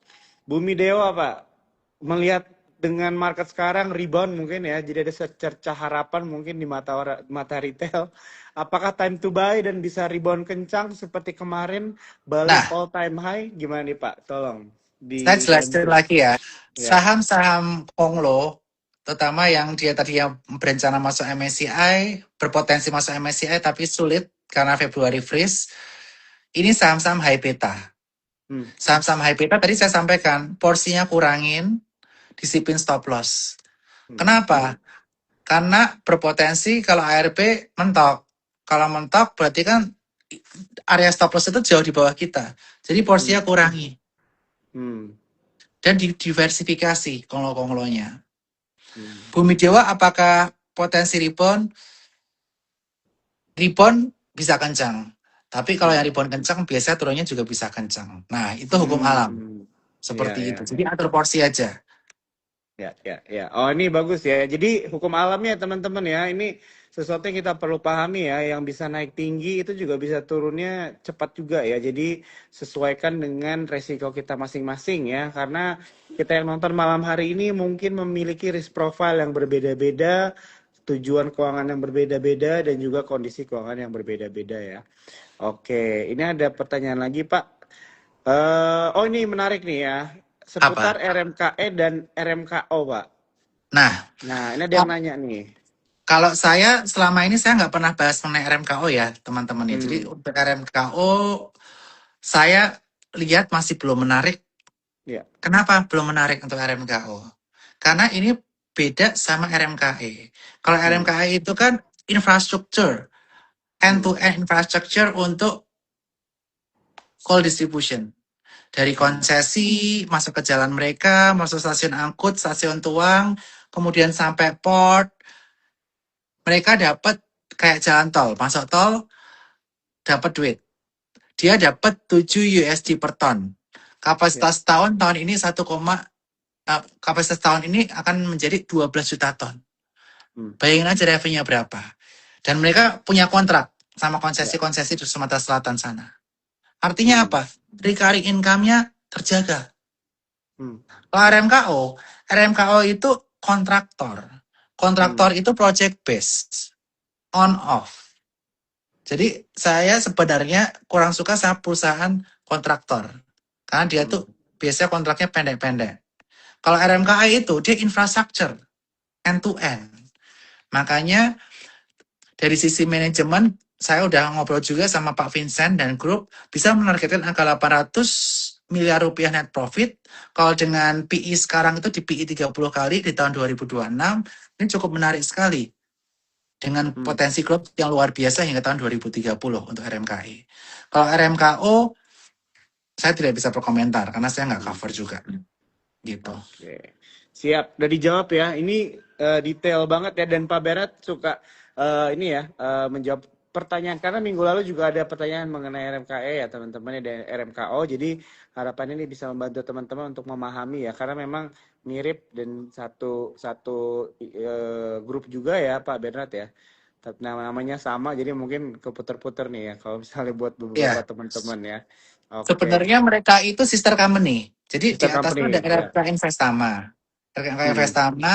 Bumi Dewa Pak melihat dengan market sekarang rebound mungkin ya, jadi ada secerca harapan mungkin di mata retail. Apakah time to buy dan bisa rebound kencang seperti kemarin balik Nah, all time high? Gimana nih Pak? Tolong saya jelasin dibantu. lagi ya. Ya. Saham-saham Konglo, terutama yang dia tadi yang berencana masuk MSCI, berpotensi masuk MSCI tapi sulit karena Februari freeze. Ini saham-saham high beta. Hmm. Saham-saham high beta tadi saya sampaikan, porsinya kurangin, disiplin stop loss. Hmm. Kenapa? Karena berpotensi kalau ARB mentok. Kalau mentok berarti kan area stop loss itu jauh di bawah kita. Jadi Hmm. porsinya kurangi. Hmm. Dan diversifikasi konglo-konglonya. Hmm. Bumi Dewa apakah potensi rebound? Rebound bisa kencang. Tapi kalau yang Hmm. rebound kencang, biasanya turunnya juga bisa kencang. Nah, itu hukum alam. Hmm. Ya, Seperti ya. itu. Jadi atur porsi aja. Ya, ya, ya. Oh, ini bagus ya. Jadi hukum alamnya teman-teman ya, ini sesuatu yang kita perlu pahami ya, yang bisa naik tinggi itu juga bisa turunnya cepat juga ya. Jadi sesuaikan dengan resiko kita masing-masing ya, karena kita yang nonton malam hari ini mungkin memiliki risk profile yang berbeda-beda, tujuan keuangan yang berbeda-beda dan juga kondisi keuangan yang berbeda-beda ya. Oke, ini ada pertanyaan lagi Pak. Oh ini menarik nih ya, seputar Apa? RMKE dan RMKO, Pak. Nah, Nah, ini ada yang oh, nanya nih. kalau saya selama ini saya nggak pernah bahas mengenai RMKO ya, teman-teman ya. Jadi Hmm, untuk RMKO, saya lihat masih belum menarik. ya. Kenapa belum menarik untuk RMKO? Karena ini beda sama RMKE. Kalau Hmm, RMKE itu kan infrastruktur, hmm, end-to-end infrastructure untuk coal distribution. Dari hmm, konsesi, masuk ke jalan mereka, masuk stasiun angkut, stasiun tuang, kemudian sampai port, mereka dapat kayak jalan tol, masuk tol, dapat duit. dia dapat 7 USD per ton. Ya. Kapasitas tahun ini kapasitas tahun ini akan menjadi 12 juta ton. Hmm. Bayangin aja revenue berapa. Dan mereka punya kontrak sama Ya. konsesi-konsesi di Sumatera Selatan sana. Artinya Hmm. apa? Recurring income-nya terjaga. Hmm. Kalau RMKO itu kontraktor. Hmm. Kontraktor itu project based, on off. Jadi saya sebenarnya kurang suka sama perusahaan kontraktor. Karena dia Hmm. tuh biasanya kontraknya pendek-pendek. Kalau RMKI itu dia infrastructure, end to end. Makanya dari sisi manajemen, saya udah ngobrol juga sama Pak Vincent dan grup, bisa menargetkan angka 800 miliar rupiah net profit. Kalau dengan PI sekarang itu di PI 30 kali di tahun 2026, ini cukup menarik sekali. Dengan Hmm. potensi growth yang luar biasa hingga tahun 2030 untuk RMKI. Kalau RMKO, saya tidak bisa berkomentar karena saya nggak Hmm. cover juga. Gitu. Oke, siap. Udah dijawab ya. Ini detail banget ya. Dan Pak Berat suka ini ya menjawab pertanyaan karena minggu lalu juga ada pertanyaan mengenai RMKE ya teman-teman ya dan RMKO. Jadi harapan ini bisa membantu teman-teman untuk memahami ya karena memang mirip dan satu satu grup juga ya Pak Bernard ya. Namanya sama jadi mungkin keputar-putar nih ya kalau misalnya buat beberapa Ya, teman-teman ya. Oke, sebenarnya mereka itu sister company. Jadi di sister atas itu ada company ya. RMK Investama. RMK Hmm. Investama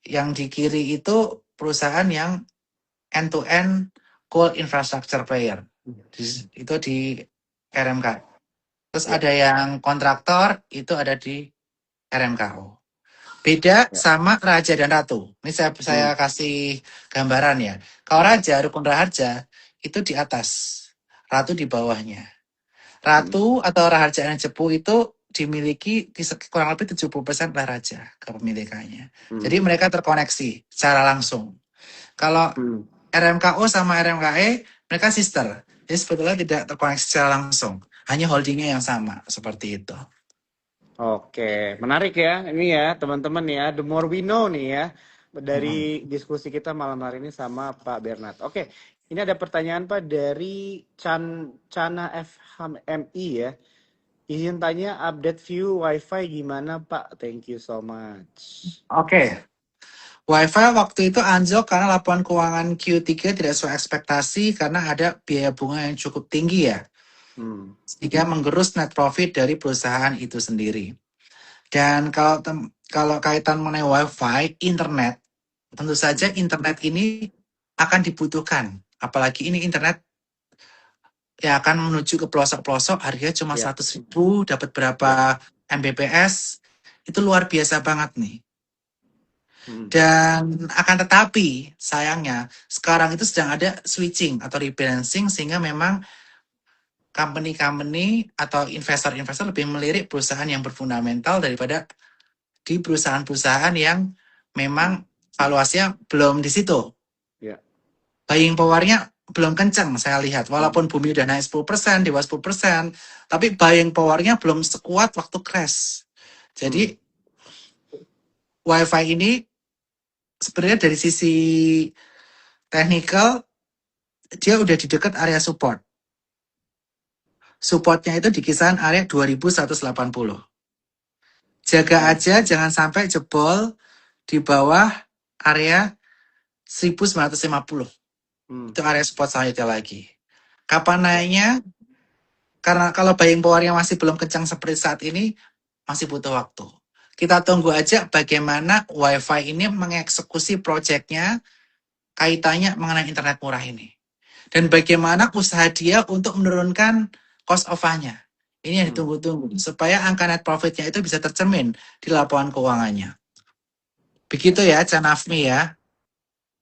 yang di kiri itu perusahaan yang end-to-end coal infrastructure player. Itu di RMK. Terus Ya. ada yang kontraktor, itu ada di RMKO. Beda Ya. sama Raja dan Ratu. Ini saya Hmm. kasih gambaran ya. Kalau Raja, Rukun Raharja, itu di atas. Ratu di bawahnya. Hmm. Ratu atau Raharja dan Cepu itu dimiliki kurang lebih 70% oleh Raja kepemilikannya. Hmm. Jadi mereka terkoneksi secara langsung. Kalau Hmm. RMKO sama RMKE, mereka sister. Jadi sebetulnya tidak terkoneksi secara langsung. Hanya holdingnya yang sama, seperti itu. Oke, menarik ya. Ini ya, teman-teman ya. The more we know nih ya Mm-mm. dari diskusi kita malam hari ini sama Pak Bernard. Oke, ini ada pertanyaan Pak dari Cana FMI ya. Izin tanya update view WiFi gimana Pak? Thank you so much. Oke, WiFi waktu itu anjlok karena laporan keuangan Q3 tidak sesuai ekspektasi karena ada biaya bunga yang cukup tinggi ya, Hmm. sehingga menggerus net profit dari perusahaan itu sendiri. Dan kalau kaitan mengenai WiFi, internet, tentu saja internet ini akan dibutuhkan. Apalagi ini internet yang akan menuju ke pelosok-pelosok, harganya cuma Ya. 100.000, dapat Ya. berapa Mbps, itu luar biasa banget nih. Hmm. Dan akan tetapi sayangnya sekarang itu sedang ada switching atau rebalancing sehingga memang company-company atau investor-investor lebih melirik perusahaan yang berfundamental daripada di perusahaan-perusahaan yang Hmm. memang valuasinya belum di situ. Ya. Buying power-nya belum kencang saya lihat. Hmm. Walaupun bumi udah naik 10%, Dewa 10%, tapi buying power-nya belum sekuat waktu crash. Hmm. Jadi WiFi ini sebenarnya dari sisi technical dia udah di dekat area support. Supportnya itu di kisaran area 2180. Jaga Hmm. aja jangan sampai jebol di bawah area 1950. Hmm. Itu area support selanjutnya lagi. Kapan Ya. naiknya? Karena kalau buying power-nya masih belum kencang seperti saat ini, masih butuh waktu. Kita tunggu aja bagaimana WiFi ini mengeksekusi proyeknya kaitannya mengenai internet murah ini. Dan bagaimana usaha dia untuk menurunkan cost of fund-nya. Ini yang Hmm. ditunggu-tunggu. Supaya angka net profit-nya itu bisa tercermin di laporan keuangannya. Begitu ya, Oke. Canafmi ya.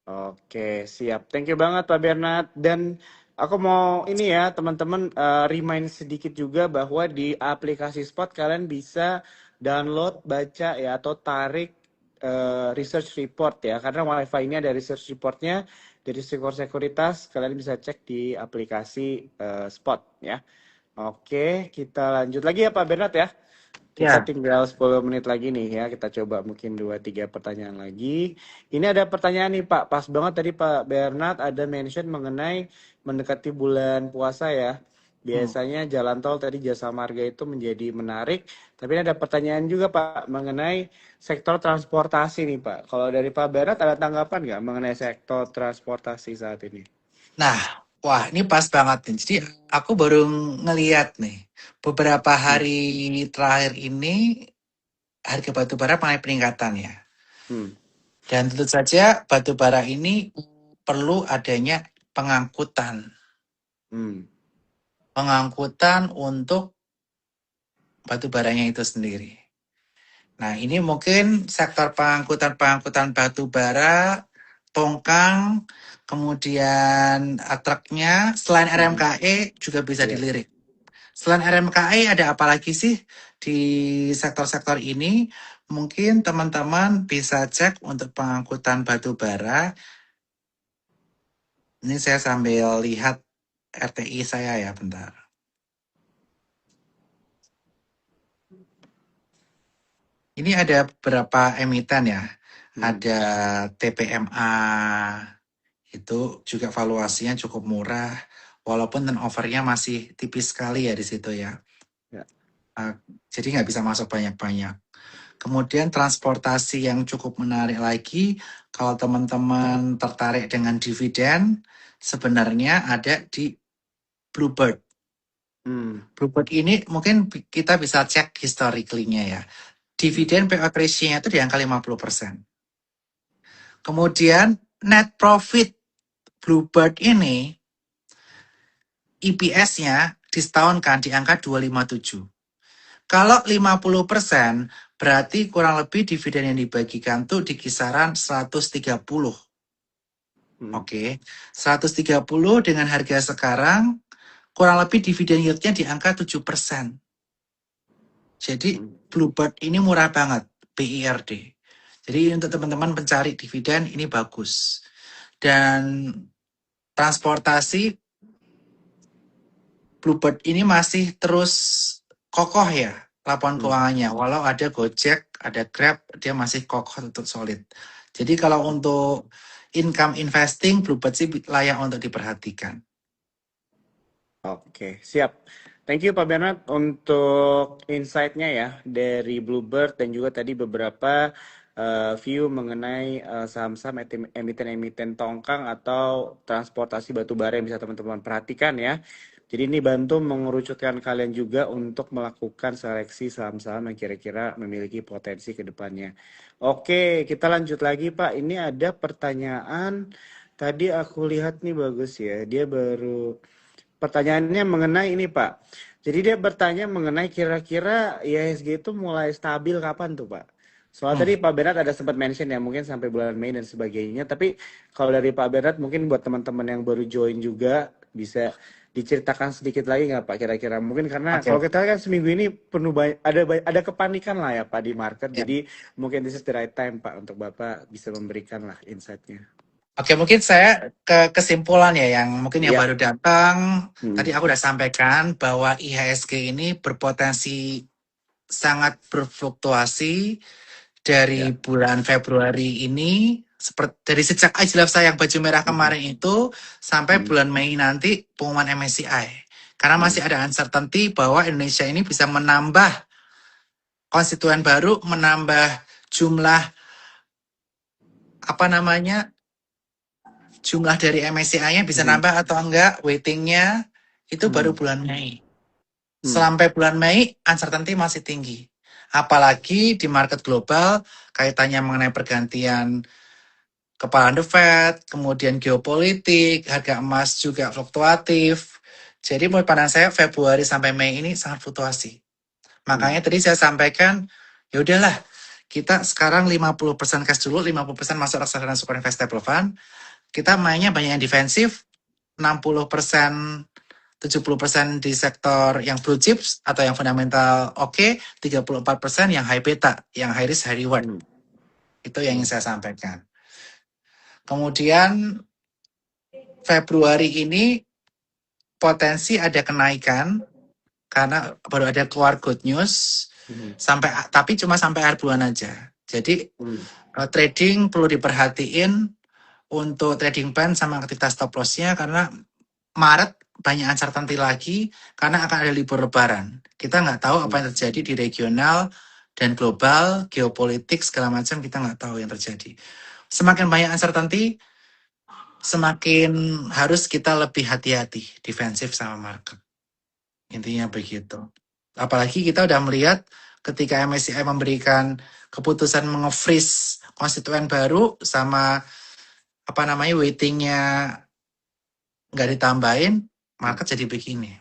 Oke, siap. Thank you banget Pak Bernard. Dan aku mau ini ya, teman-teman remind sedikit juga bahwa di aplikasi Spot kalian bisa download, baca ya atau tarik research report ya. Karena WiFi ini ada research reportnya dari sekuritas. Kalian bisa cek di aplikasi Spot ya. Oke, kita lanjut lagi ya Pak Bernard ya. Kita Ya, tinggal 10 menit lagi nih ya. Kita coba mungkin 2-3 pertanyaan lagi. Ini ada pertanyaan nih Pak. Pas banget tadi Pak Bernard ada mention mengenai mendekati bulan puasa ya. Hmm. biasanya jalan tol tadi Jasa Marga itu menjadi menarik. Tapi ini ada pertanyaan juga Pak mengenai sektor transportasi nih Pak. Kalau dari Pak Berat ada tanggapan nggak mengenai sektor transportasi saat ini? Nah, wah ini pas banget nih. Jadi aku baru ngeliat nih, beberapa Hmm. hari terakhir ini harga batu bara mengalami peningkatan ya. Hmm. Dan tentu saja batu bara ini perlu adanya pengangkutan. Hmm. Pengangkutan untuk batu baranya itu sendiri. Nah, ini mungkin sektor pengangkutan batu bara, tongkang, kemudian truknya, selain Hmm. RMKE juga bisa Iya. dilirik. Selain RMKE ada apa lagi sih di sektor-sektor ini? Mungkin teman-teman bisa cek untuk pengangkutan batu bara. Ini saya sambil lihat RTI saya ya, bentar. Ini ada beberapa emiten ya. Hmm. Ada TPMA, itu juga valuasinya cukup murah, walaupun turnover-nya masih tipis sekali ya di situ ya. Ya. Uh, jadi nggak bisa masuk banyak-banyak. Kemudian transportasi yang cukup menarik lagi, kalau teman-teman tertarik dengan dividen, sebenarnya ada di Bluebird. Hmm. Bluebird ini mungkin kita bisa cek historically-nya ya. Hmm. Dividen payout ratio-nya itu di angka 50%. Kemudian net profit Bluebird ini EPS-nya disetahunkan di angka 257. Kalau 50% berarti kurang lebih dividen yang dibagikan tuh di kisaran 130. Hmm. Oke, 130 dengan harga sekarang kurang lebih dividen yield-nya di angka 7%. Jadi Hmm. Bluebird ini murah banget, BIRD. Jadi untuk teman-teman pencari dividen ini bagus. Dan transportasi Bluebird ini masih terus kokoh ya laporan Hmm. keuangannya. Walau ada Gojek, ada Grab, dia masih kokoh untuk solid. Jadi kalau untuk income investing, Bluebird sih layak untuk diperhatikan. Oke, siap. Thank you Pak Bernard untuk insight-nya ya dari Bluebird dan juga tadi beberapa view mengenai saham-saham emiten-emiten tongkang atau transportasi batu bara yang bisa teman-teman perhatikan ya. Jadi ini bantu mengerucutkan kalian juga untuk melakukan seleksi saham-saham yang kira-kira memiliki potensi ke depannya. Oke, kita lanjut lagi Pak. Ini ada pertanyaan. Tadi aku lihat nih bagus ya. Dia baru pertanyaannya mengenai ini Pak. Jadi dia bertanya mengenai kira-kira IHSG itu mulai stabil kapan tuh Pak? Soalnya Hmm, tadi Pak Berat ada sempat mention ya mungkin sampai bulan Mei dan sebagainya. Tapi kalau dari Pak Berat mungkin buat teman-teman yang baru join juga bisa diceritakan sedikit lagi nggak Pak kira-kira? Mungkin karena kalau oke. kita kan seminggu ini penuh ada kepanikan lah ya Pak di market. Ya. Jadi mungkin this is the right time Pak untuk Bapak bisa memberikan lah insight-nya. Oke, mungkin saya ke kesimpulan ya yang mungkin yang Iya. baru datang. Hmm. Tadi aku udah sampaikan bahwa IHSG ini berpotensi sangat berfluktuasi dari Ya. bulan Februari ini seperti dari sejak IJLF yang baju merah Hmm. kemarin itu sampai Hmm. bulan Mei nanti pengumuman MSCI. Karena Hmm. masih ada uncertainty bahwa Indonesia ini bisa menambah konstituen baru, menambah jumlah apa namanya jumlah dari MSCI-nya bisa Hmm. nambah atau enggak, weightingnya itu baru Hmm. bulan Mei. Hmm. Sampai bulan Mei, uncertainty masih tinggi. Apalagi di market global, kaitannya mengenai pergantian kepala The Fed, kemudian geopolitik, harga emas juga fluktuatif. Jadi menurut pandangan saya Februari sampai Mei ini sangat fluktuasi. Hmm. Makanya tadi saya sampaikan, ya udahlah, kita sekarang 50% cash dulu, 50% masuk reksadana super investable fund. Kita mainnya banyak yang defensif, 60%, 70% di sektor yang blue chips atau yang fundamental oke, 34% yang high beta, yang high risk, high reward. Hmm. Itu yang ingin Hmm. saya sampaikan. Kemudian Februari ini potensi ada kenaikan karena baru ada keluar good news Hmm. sampai tapi cuma sampai akhir bulan aja. Jadi Hmm. trading perlu diperhatiin untuk trading plan sama aktivitas stop loss-nya karena Maret banyak uncertainty lagi karena akan ada libur lebaran. Kita nggak tahu apa yang terjadi di regional dan global, geopolitik segala macam kita nggak tahu yang terjadi. Semakin banyak uncertainty, semakin harus kita lebih hati-hati, defensif sama market. Intinya begitu. Apalagi kita udah melihat ketika MSCI memberikan keputusan menge-freeze konstituen baru sama apa namanya weightingnya nggak ditambahin, market jadi begini.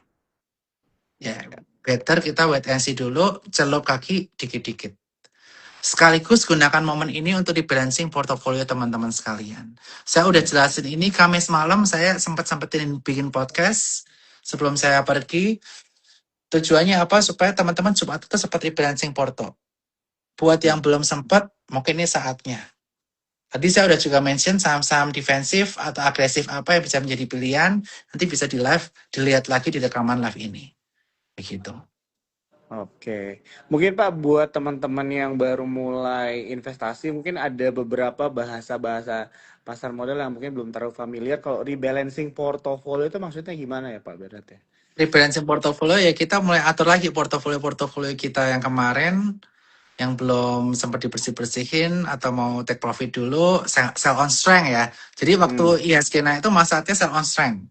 Ya, better kita wait and see dulu, celup kaki dikit-dikit. Sekaligus gunakan momen ini untuk di-balancing portofolio teman-teman sekalian. Saya udah jelasin ini Kamis malam, saya sempat-sempetin bikin podcast sebelum saya pergi. Tujuannya apa? Supaya teman-teman Jumat itu sempat rebalancing porto. Buat yang belum sempat, mungkin ini saatnya. Tadi saya udah juga mention saham-saham defensif atau agresif apa yang bisa menjadi pilihan. Nanti bisa di live, dilihat lagi di rekaman live ini. Begitu. Oke, mungkin Pak buat teman-teman yang baru mulai investasi mungkin ada beberapa bahasa-bahasa pasar modal yang mungkin belum terlalu familiar. Kalau rebalancing portofolio itu maksudnya gimana ya Pak Bernard ya? Rebalancing portofolio ya kita mulai atur lagi portofolio-portofolio kita yang kemarin yang belum sempat dibersih-bersihin atau mau take profit dulu, sell on strength ya. Jadi waktu IHSG naik itu saatnya sell on strength.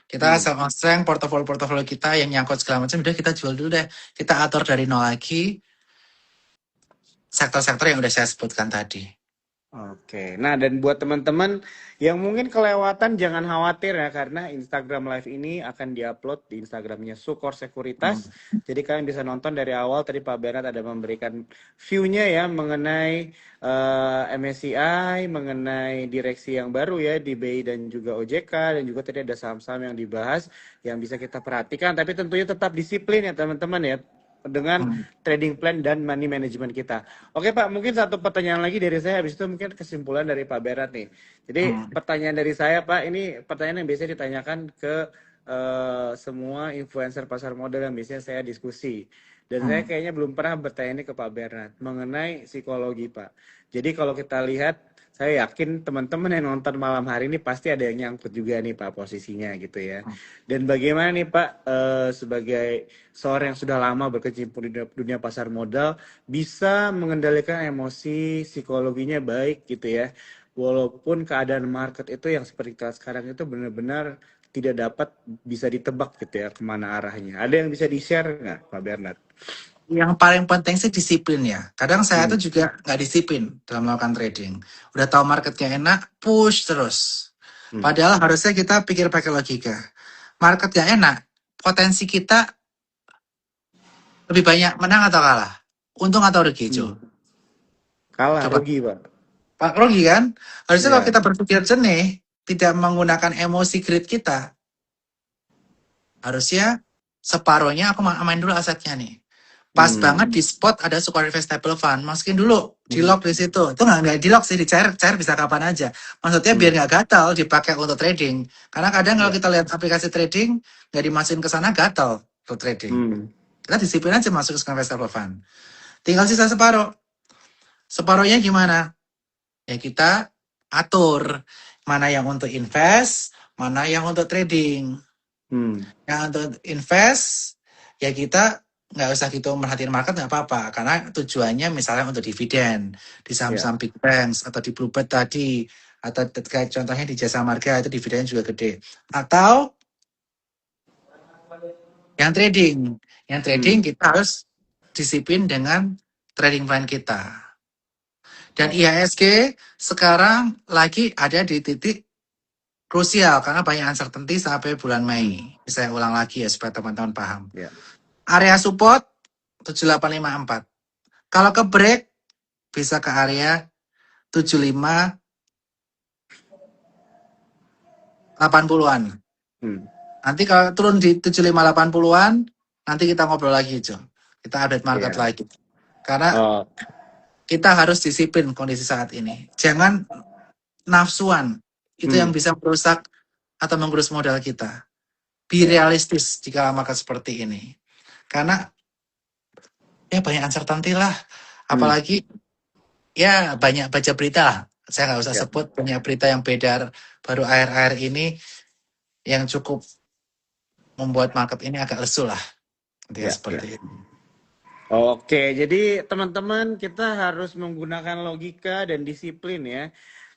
Kita sell on strength, portofolio-portofolio kita yang nyangkut segala macam, udah kita jual dulu deh. Kita atur dari nol lagi, sektor-sektor yang udah saya sebutkan tadi. Oke, nah dan buat teman-teman yang mungkin kelewatan jangan khawatir ya karena Instagram Live ini akan diupload di Instagramnya Sukor Sekuritas. Jadi kalian bisa nonton dari awal. Tadi Pak Bernard ada memberikan view-nya ya mengenai MSCI, mengenai direksi yang baru ya di BI dan juga OJK dan juga tadi ada saham-saham yang dibahas yang bisa kita perhatikan. Tapi tentunya tetap disiplin ya teman-teman ya dengan trading plan dan money management kita. Oke Pak, mungkin satu pertanyaan lagi dari saya, habis itu mungkin kesimpulan dari Pak Berat nih. Jadi pertanyaan dari saya Pak, ini pertanyaan yang biasanya ditanyakan ke semua influencer pasar modal yang biasanya saya diskusi. Dan saya kayaknya belum pernah bertanya ini ke Pak Bernard mengenai psikologi Pak. Jadi kalau kita lihat, saya yakin teman-teman yang nonton malam hari ini pasti ada yang nyangkut juga nih Pak posisinya gitu ya. Dan bagaimana nih Pak sebagai seorang yang sudah lama berkecimpung di dunia pasar modal bisa mengendalikan emosi psikologinya baik gitu ya. Walaupun keadaan market itu yang seperti sekarang itu benar-benar tidak dapat bisa ditebak gitu ya kemana arahnya. Ada yang bisa di-share nggak Pak Bernard? Yang paling penting sih disiplin ya. Kadang saya tuh juga nggak disiplin dalam melakukan trading. Udah tahu marketnya enak, push terus. Padahal harusnya kita pikir pakai logika. Marketnya enak, potensi kita lebih banyak menang atau kalah? Untung atau rugi, Jo? Kalah, Coba. rugi Pak. Pak, rugi kan? Harusnya kalau Ya. kita berpikir jernih, tidak menggunakan emosi greed kita, harusnya separohnya aku main dulu asetnya nih. Pas banget di spot ada Sukor Investable Fund, masukin dulu di lock di situ. Itu nggak di lock sih, dicair bisa kapan aja. Maksudnya biar nggak gatal dipakai untuk trading. Karena kadang kalau kita lihat aplikasi trading nggak dimasukin ke sana gatal untuk trading. Kita disiplin aja masuk ke Sukor Investable Fund. Tinggal sisa separuh. Separuhnya gimana? Ya kita atur mana yang untuk invest, mana yang untuk trading. Yang untuk invest ya kita nggak usah gitu merhatiin market nggak apa-apa karena tujuannya misalnya untuk dividen di saham-saham big banks atau di Bluebird tadi atau kayak contohnya di Jasa Marga itu dividennya juga gede atau yang trading kita harus disiplin dengan trading plan kita dan IHSG sekarang lagi ada di titik krusial karena banyak uncertainty sampai bulan Mei. Saya ulang lagi ya supaya teman-teman paham. Area support 7854. Kalau ke break bisa ke area 75 80-an. Nanti kalau turun di 75 80-an nanti kita ngobrol lagi, Jo. Kita update market lagi. Karena kita harus disiplin kondisi saat ini. Jangan nafsuan. Itu yang bisa merusak atau menggerus modal kita. Be realistis jika market seperti ini. Karena ya banyak uncertainty lah. Apalagi ya banyak baca berita lah. Saya nggak usah sebut banyak berita yang beredar baru akhir-akhir ini yang cukup membuat market ini agak lesu lah. Intinya Ya, ya. seperti itu. Oke, jadi teman-teman kita harus menggunakan logika dan disiplin ya. Hmm.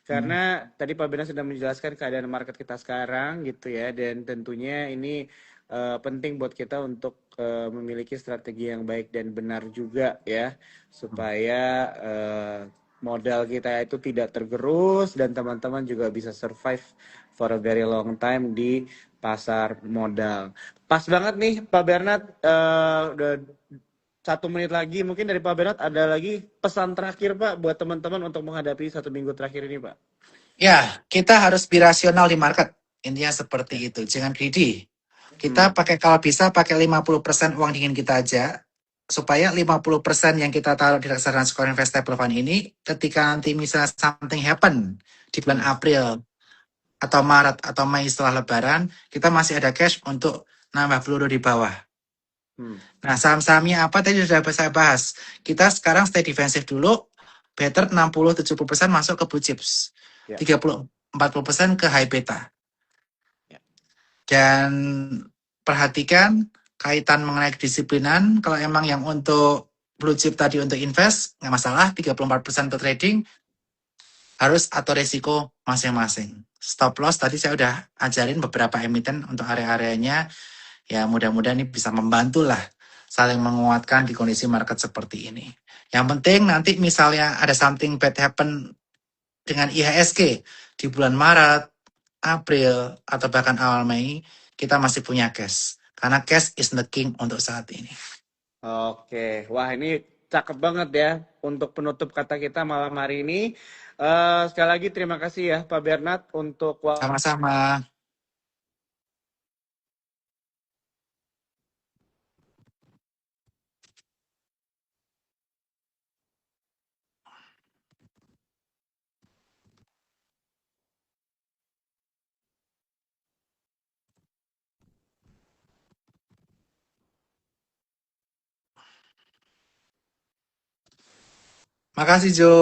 Karena tadi Pak Bena sudah menjelaskan keadaan market kita sekarang gitu ya, dan tentunya ini penting buat kita untuk memiliki strategi yang baik dan benar juga ya, supaya modal kita itu tidak tergerus dan teman-teman juga bisa survive for a very long time di pasar modal. Pas banget nih Pak Bernard, udah 1 menit lagi, mungkin dari Pak Bernard ada lagi pesan terakhir Pak buat teman-teman untuk menghadapi 1 minggu terakhir ini Pak. Ya, kita harus birasional di market. Intinya Ya. seperti itu. Jangan greedy. Kita Hmm. pakai kalau bisa pakai 50% uang dingin kita aja supaya 50% yang kita taruh di reksadana Square Investable Fund ini ketika nanti misalnya something happen di bulan Hmm. April atau Maret atau Mei setelah Lebaran, kita masih ada cash untuk nambah peluru di bawah. Hmm. Nah, saham-sahamnya apa tadi sudah saya bahas. Kita sekarang stay defensif dulu, better 60-70% masuk ke blue chips. Ya. 30-40% ke high beta. Ya. Dan perhatikan kaitan mengenai kedisiplinan. Kalau emang yang untuk blue chip tadi untuk invest, nggak masalah, 34% untuk trading, harus atur resiko masing-masing. Stop loss tadi saya udah ajarin beberapa emiten untuk area-areanya. Ya mudah-mudahan ini bisa membantu lah saling menguatkan di kondisi market seperti ini. Yang penting nanti misalnya ada something bad happen dengan IHSG di bulan Maret, April, atau bahkan awal Mei, kita masih punya cash. Karena cash is the king untuk saat ini. Oke, wah ini cakep banget ya untuk penutup kata kita malam hari ini. Sekali lagi terima kasih ya Pak Bernard untuk Sama-sama. Makasih, Jo.